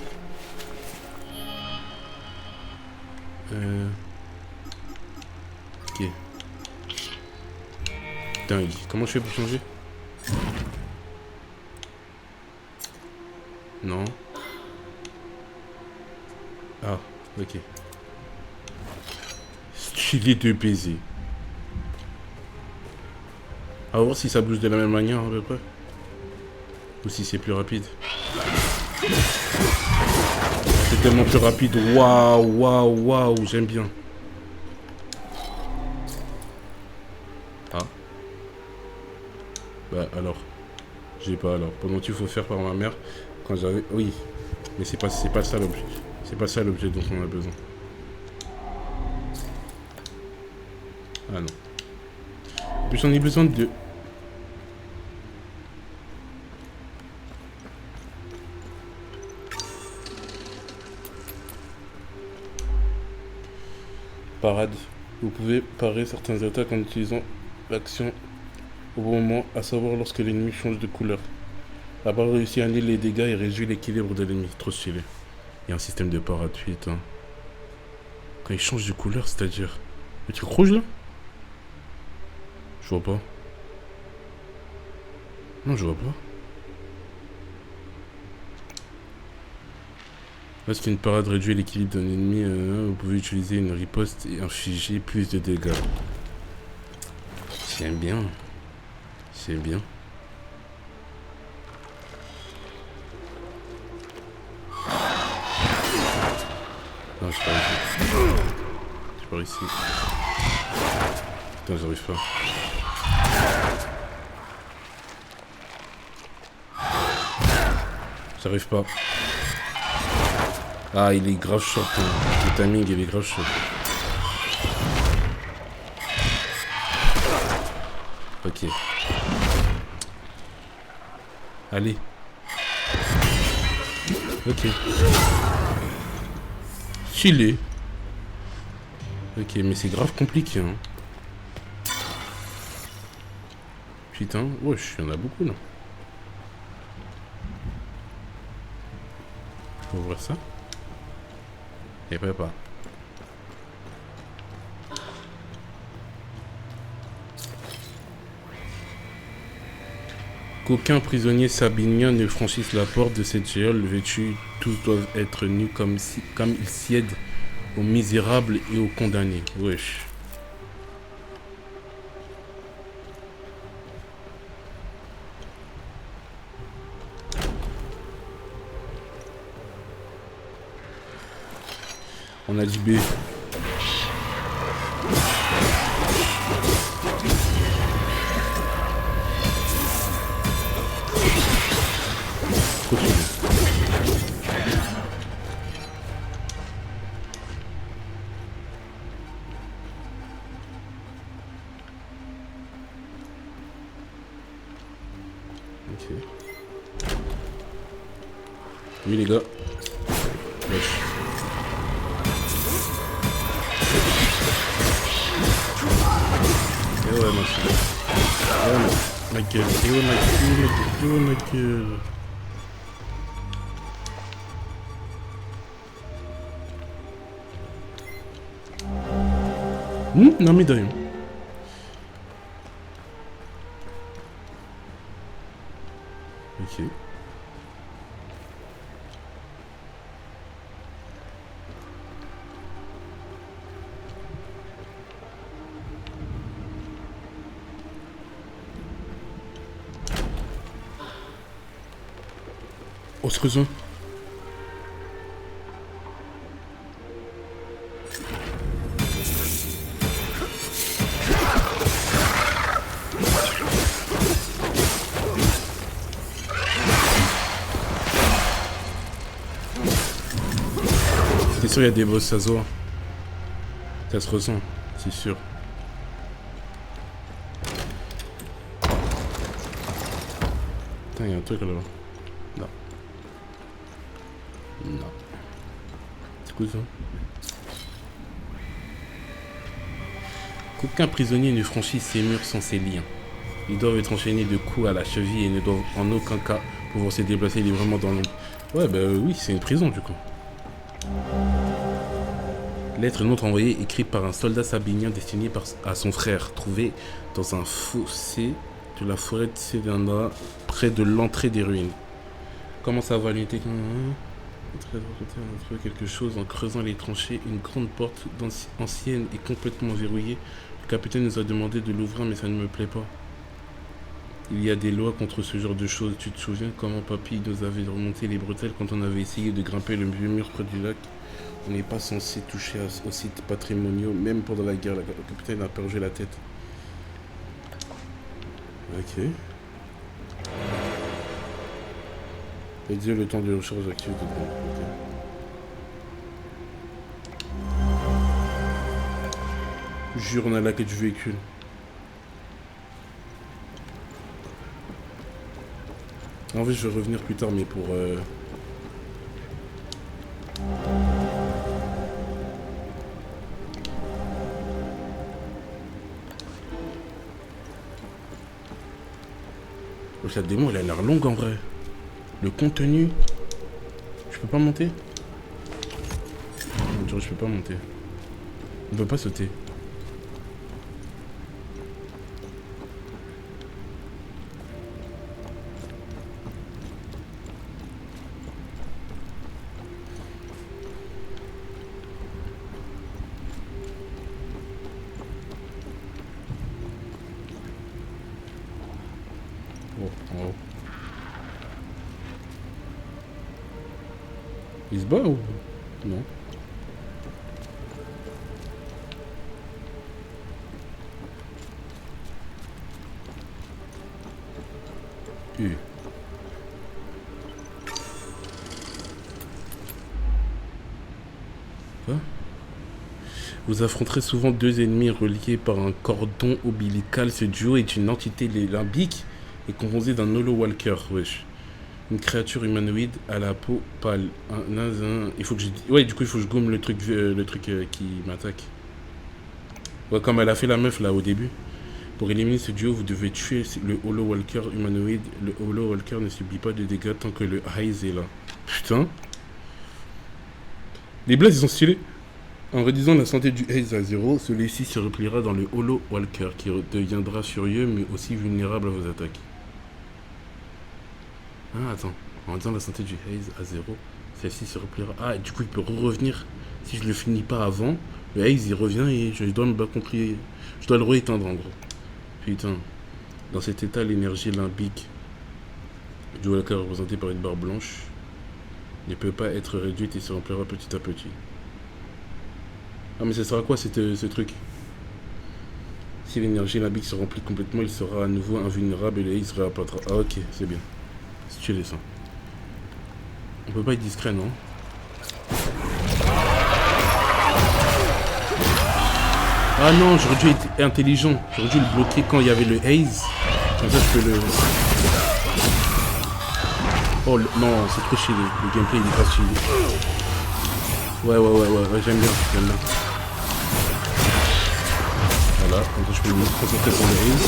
Ok. Dingue. Comment je fais pour changer? Non. Ah, ok. Stylé de baiser. À voir si ça bouge de la même manière à peu près. Ou si c'est plus rapide. C'est tellement plus rapide. Waouh, waouh, waouh, j'aime bien. Ah. Bah alors. J'ai pas alors. Pendant qu'il faut faire par ma mère. Quand j'avais... Oui. Mais c'est pas ça l'objet. C'est pas ça l'objet dont on a besoin. Ah non. En plus j'en ai besoin de... Parade. Vous pouvez parer certaines attaques en utilisant l'action au bon moment, à savoir lorsque l'ennemi change de couleur. La barre réussit à annuler les dégâts et réduit l'équilibre de l'ennemi. Trop stylé. Il y a un système de parade, putain. Quand il change de couleur, c'est-à-dire... Le truc rouge là? Je vois pas. Non, je vois pas. Lorsqu'une une parade réduit l'équilibre d'un ennemi, vous pouvez utiliser une riposte et infliger plus de dégâts. C'est bien. C'est bien. Non, je pars ici. Je pars ici. Putain, j'arrive pas. J'arrive pas. Ah, il est grave short. Hein. Le timing, il est grave short. Ok. Allez. Ok. Chillé. Ok, mais c'est grave compliqué. Hein. Putain, wesh, il y en a beaucoup là. Faut ouvrir ça. Et pas. Qu'aucun prisonnier sabinien ne franchisse la porte de cette géole vêtue. Tous doivent être nus comme ils sièdent aux misérables et aux condamnés. Wesh. On a dit B. Trop stylé. Oui les gars. Wesh. Et ouais merci. Ouais ma gueule. Et ouais ma gueule. Et ouais ma gueule. Non médaille. Ok. Oh, excuse-moi. C'est sûr, il y a des boss, ça se voit. Ça se ressent, c'est sûr. Putain, il y a un truc là-bas. Non. Non. C'est quoi ça? Qu'aucun prisonnier ne franchisse ces murs sans ses liens. Ils doivent être enchaînés de coups à la cheville et ne doivent en aucun cas pouvoir se déplacer librement dans l'ombre. Ouais, bah oui, c'est une prison du coup. Lettre non envoyée écrite par un soldat sabinien destinée à son frère, trouvé dans un fossé de la forêt de Sedana, près de l'entrée des ruines. Comment ça va l'unité? On a trouvé quelque chose en creusant les tranchées, une grande porte ancienne et complètement verrouillée. Le capitaine nous a demandé de l'ouvrir, mais ça ne me plaît pas. Il y a des lois contre ce genre de choses. Tu te souviens comment papy nous avait remonté les bretelles quand on avait essayé de grimper le vieux mur près du lac? On n'est pas censé toucher aux sites patrimoniaux, même pendant la guerre. Le capitaine a perdu la tête. Ok. Réduire le temps de recharge actif de bon. Ok. Jure, on a la clé du véhicule. En fait, je vais revenir plus tard, mais pour... Cette démo, elle a l'air longue en vrai. Le contenu... Je peux pas monter? Non, je peux pas monter. On peut pas sauter. Oh. Il se bat ou... Non. Quoi? Vous affronterez souvent deux ennemis reliés par un cordon ombilical. Ce duo est une entité limbique et composé d'un holowalker, wesh. Une créature humanoïde à la peau pâle. Il faut que je... Ouais, du coup, il faut que je gomme le truc qui m'attaque. Ouais, comme elle a fait la meuf, là, au début. Pour éliminer ce duo, vous devez tuer le holowalker humanoïde. Le holowalker ne subit pas de dégâts tant que le Haze est là. Putain. Les blazes, ils sont stylés. En réduisant la santé du Haze à 0, celui-ci se repliera dans le holowalker, qui deviendra furieux, mais aussi vulnérable à vos attaques. Ah, attends. En disant la santé du Haze à 0, celle-ci se repliera. Ah, et du coup, il peut revenir. Si je le finis pas avant, le Haze, il revient et je dois me battre contre lui. Je dois le rééteindre, en gros. Putain. Dans cet état, l'énergie limbique du Holowalker représentée par une barre blanche ne peut pas être réduite et se remplira petit à petit. Ah, mais ça sera quoi ce truc? Si l'énergie limbique se remplit complètement, il sera à nouveau invulnérable et le Haze réapparaîtra. Ah, ok, c'est bien. Tu les sens. On peut pas être discret, non? Ah non, j'aurais dû être intelligent. J'aurais dû le bloquer quand il y avait le Haze. Comme ça, je peux le... Oh non, c'est trop chill. Le gameplay il est pas chill. Ouais, j'aime bien. Voilà, comme ça je peux me concentrer sur le aim.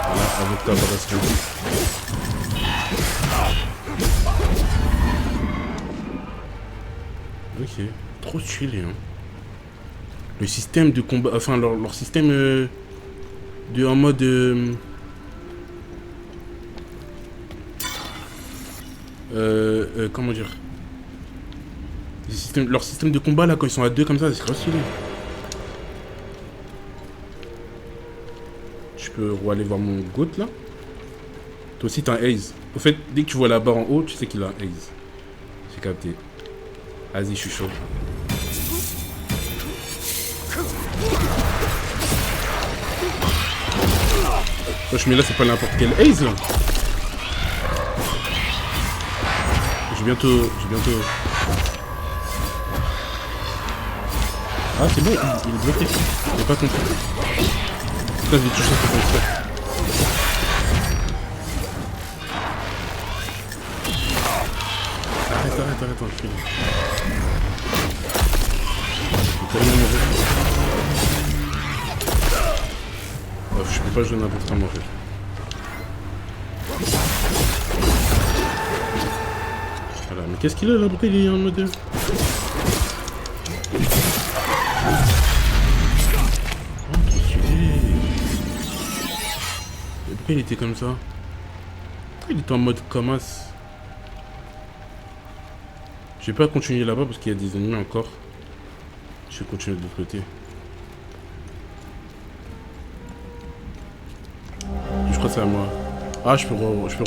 Voilà, avec ta variation. Ok, trop stylé hein. Le système de combat, enfin leur système de en mode comment dire, leur système de combat là quand ils sont à deux comme ça, c'est trop stylé. Je peux aller voir mon goat là. Toi aussi t'as un haze. Au fait, dès que tu vois la barre en haut, tu sais qu'il a un haze. J'ai capté. Vas-y, je suis chaud. Wesh, mais là, c'est pas n'importe quel haze, là. J'ai bientôt... Ah, c'est bon, il est bloqué. J'ai pas compris. Putain, je vais toucher ça comme ça. Arrête, je file. Je peux pas jouer n'importe comment en fait. Voilà, mais qu'est-ce qu'il a là? Pourquoi il est en mode... Oh, trop stylé. Et pourquoi il était comme ça? Pourquoi il était en mode Kamas? Je vais pas continuer là-bas parce qu'il y a des ennemis encore. Je vais continuer de l'autre côté. Je crois que c'est à moi. Ah, je peux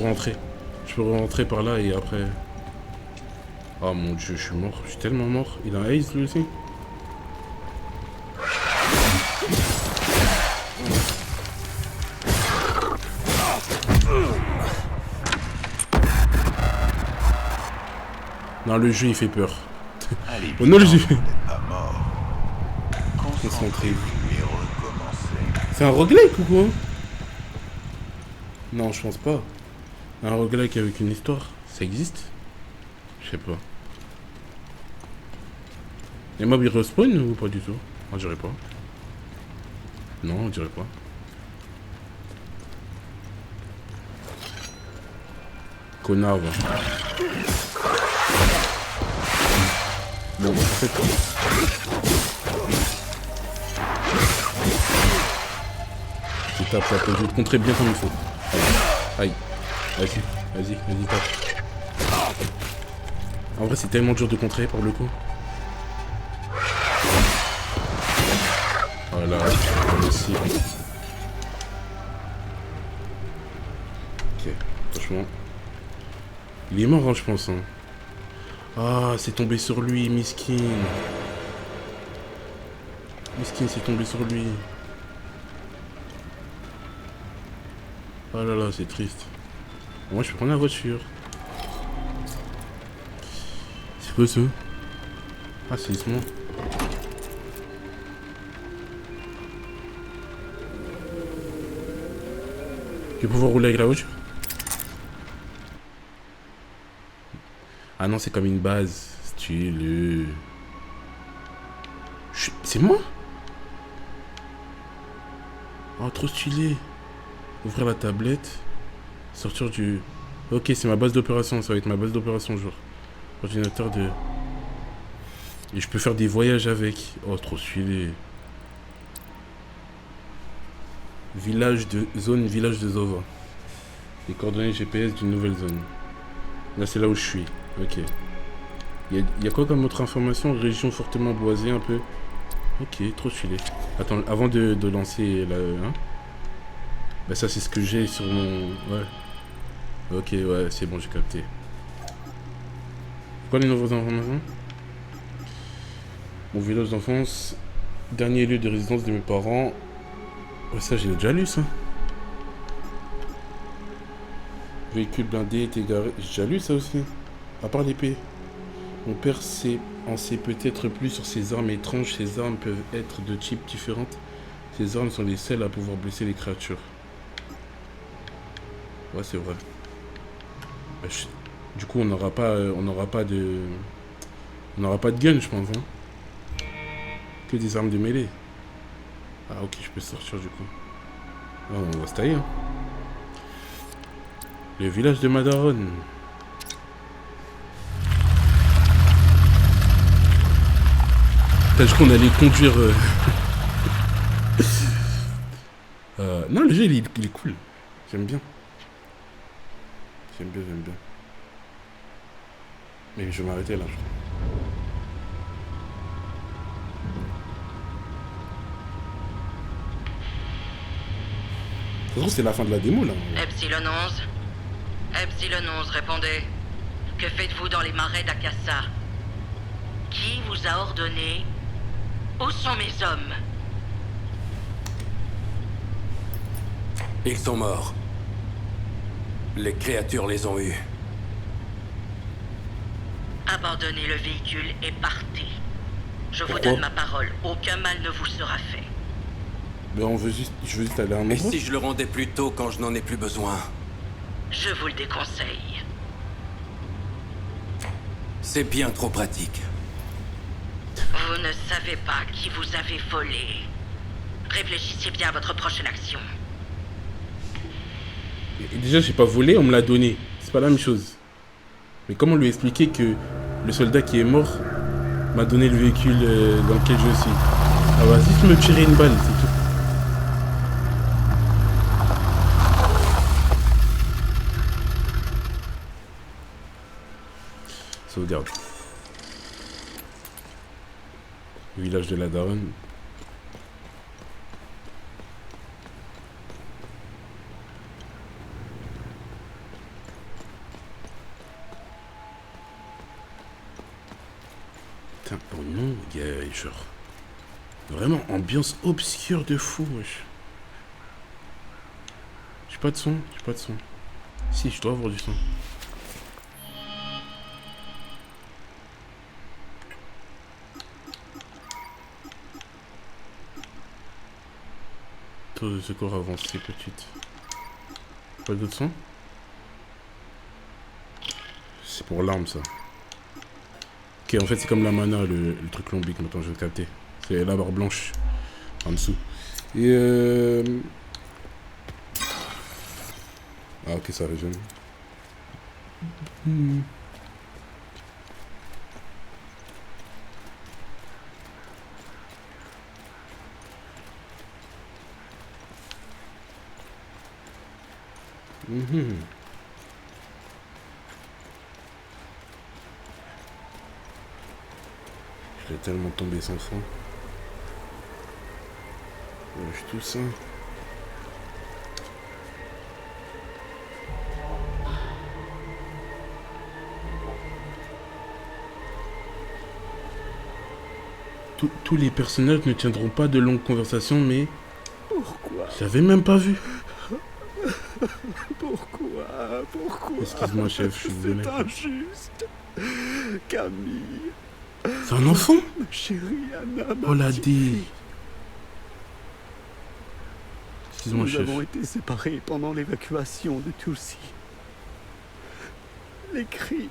rentrer. Je peux rentrer par là et après... Oh mon dieu, je suis mort. Je suis tellement mort. Il a un haze lui aussi. Non, le jeu il fait peur. Allez, Oh non, le jeu. pas mort. Concentré. Et recommencer. C'est un roguelike ou quoi? Non, je pense pas. Un roguelike avec une histoire, ça existe? Je sais pas. Les mobs ils respawn ou pas du tout? On dirait pas. Non, on dirait pas. Connard, va. Bon, en fait... Je tape, je vais te contrer bien comme il faut. Aïe. Vas-y, tape. En vrai, c'est tellement dur de contrer par le coup. Voilà, aussi. Ok, franchement. Il est mort, hein, je pense. Hein. Ah, c'est tombé sur lui, miskin. Miskin, c'est tombé sur lui. Oh là là, c'est triste. Moi, je peux prendre la voiture. C'est quoi ça? Ah, c'est Isma. Je vais pouvoir rouler avec la voiture? Ah non, c'est comme une base. Stylé. C'est moi? Oh, trop stylé. Ouvrir la tablette. Sortir du... Ok, c'est ma base d'opération. Ça va être ma base d'opération, genre. Ordinateur de... Et je peux faire des voyages avec. Oh, trop stylé. Village de... Zone village de Zova. Les coordonnées GPS d'une nouvelle zone. Là, c'est là où je suis. Ok. Il y a quoi comme autre information? Région fortement boisée un peu. Ok, trop stylé. Attends, avant de lancer la... Hein, bah ça, c'est ce que j'ai sur mon... Ouais. Ok, ouais, c'est bon, j'ai capté. Quoi les nouvelles informations? Mon village d'enfance. Dernier lieu de résidence de mes parents. Ouais, ça, j'ai déjà lu, ça. Véhicule blindé est égaré. J'ai déjà lu ça aussi. À part l'épée. Mon père s'est en sait peut-être plus sur ces armes étranges. Ces armes peuvent être de types différentes. Ces armes sont les seules à pouvoir blesser les créatures. Ouais, c'est vrai. Du coup, on n'aura pas de gun, je pense. Hein. Que des armes de mêlée. Ah, ok, je peux sortir du coup. Ah, on va se tailler. Hein. Le village de Madaron. T'as dit qu'on allait conduire. Non, le jeu il est cool. J'aime bien. J'aime bien. Mais je vais m'arrêter là, je crois. De toute façon, c'est la fin de la démo là. Epsilon 11. Epsilon 11, répondez. Que faites-vous dans les marais d'Akassa? Qui vous a ordonné? Où sont mes hommes? Ils sont morts. Les créatures les ont eus. Abandonnez le véhicule et partez. Je vous Pourquoi? donne ma parole, aucun mal ne vous sera fait. Mais je veux juste aller à un Et endroit. si je le rendais plus tôt quand je n'en ai plus besoin? Je vous le déconseille. C'est bien trop pratique. Vous ne savez pas qui vous avez volé. Réfléchissez bien à votre prochaine action. Et déjà, j'ai pas volé, on me l'a donné. C'est pas la même chose. Mais comment lui expliquer que le soldat qui est mort m'a donné le véhicule dans lequel je suis? Ah, va juste me tirer une balle, c'est tout. Sauvegarde. Village de la Daronne. Putain, oh non, il y a genre... Vraiment, ambiance obscure de fou, wesh. J'ai pas de son. Si, je dois avoir du son. Taux de secours avancé, petite. Pas d'autre son? C'est pour l'arme, ça. Ok, en fait, c'est comme la mana, le truc lombique. Maintenant, je vais capter. C'est la barre blanche en dessous. Et ah, ok, ça résonne. Je vais tellement tomber sans fond. Lâche tout ça. Tous les personnages ne tiendront pas de longues conversations, mais... Pourquoi? J'avais même pas vu. Pourquoi? Excuse-moi, chef, je suis désolé. C'est injuste. Camille, C'est un enfant? ma chérie Anna, ma Oh la petite dé. fille. Excuse-moi, Nous chef. avons été séparés pendant l'évacuation de Tulsi. Les cris,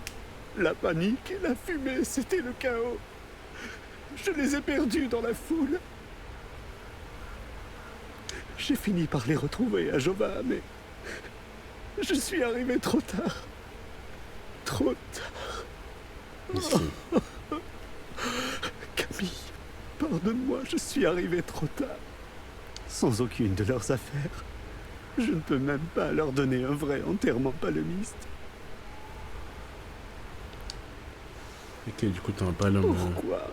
la panique et la fumée, c'était le chaos. Je les ai perdus dans la foule. J'ai fini par les retrouver à Jova, mais je suis arrivé trop tard. Trop tard. Ici. Camille, pardonne-moi, je suis arrivé trop tard. Sans aucune de leurs affaires. Je ne peux même pas leur donner un vrai enterrement palomiste. Ok, du coup, t'as un palom. Pourquoi?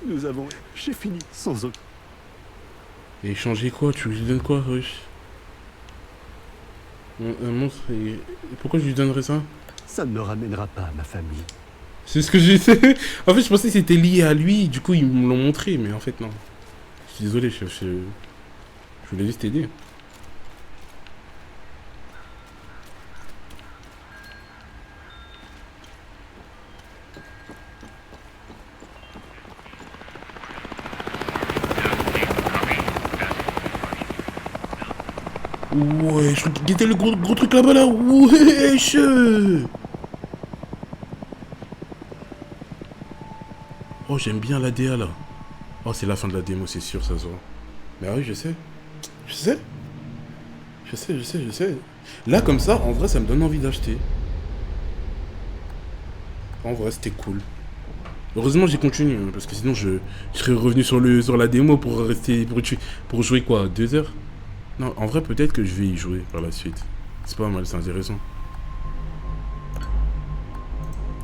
Nous avons... J'ai fini sans aucun... Et échanger quoi? Tu lui donnes quoi, wesh? Un monstre et pourquoi je lui donnerais ça? Ça ne me ramènera pas à ma famille. C'est ce que j'ai fait. En fait, je pensais que c'était lié à lui. Du coup, ils me l'ont montré. Mais en fait, non. Je suis désolé, chef. Je voulais juste t'aider. Ouais, je guettais le gros truc là-bas là. Wesh. Oh, j'aime bien la DA là. Oh, c'est la fin de la démo, c'est sûr, ça se voit. Mais oui, je sais. Je sais. Là, comme ça, en vrai, ça me donne envie d'acheter. En vrai, c'était cool. Heureusement, j'ai continué, hein, parce que sinon, je serais revenu sur la démo pour rester, pour jouer quoi, 2 heures? Non, en vrai, peut-être que je vais y jouer par la suite. C'est pas mal, c'est intéressant.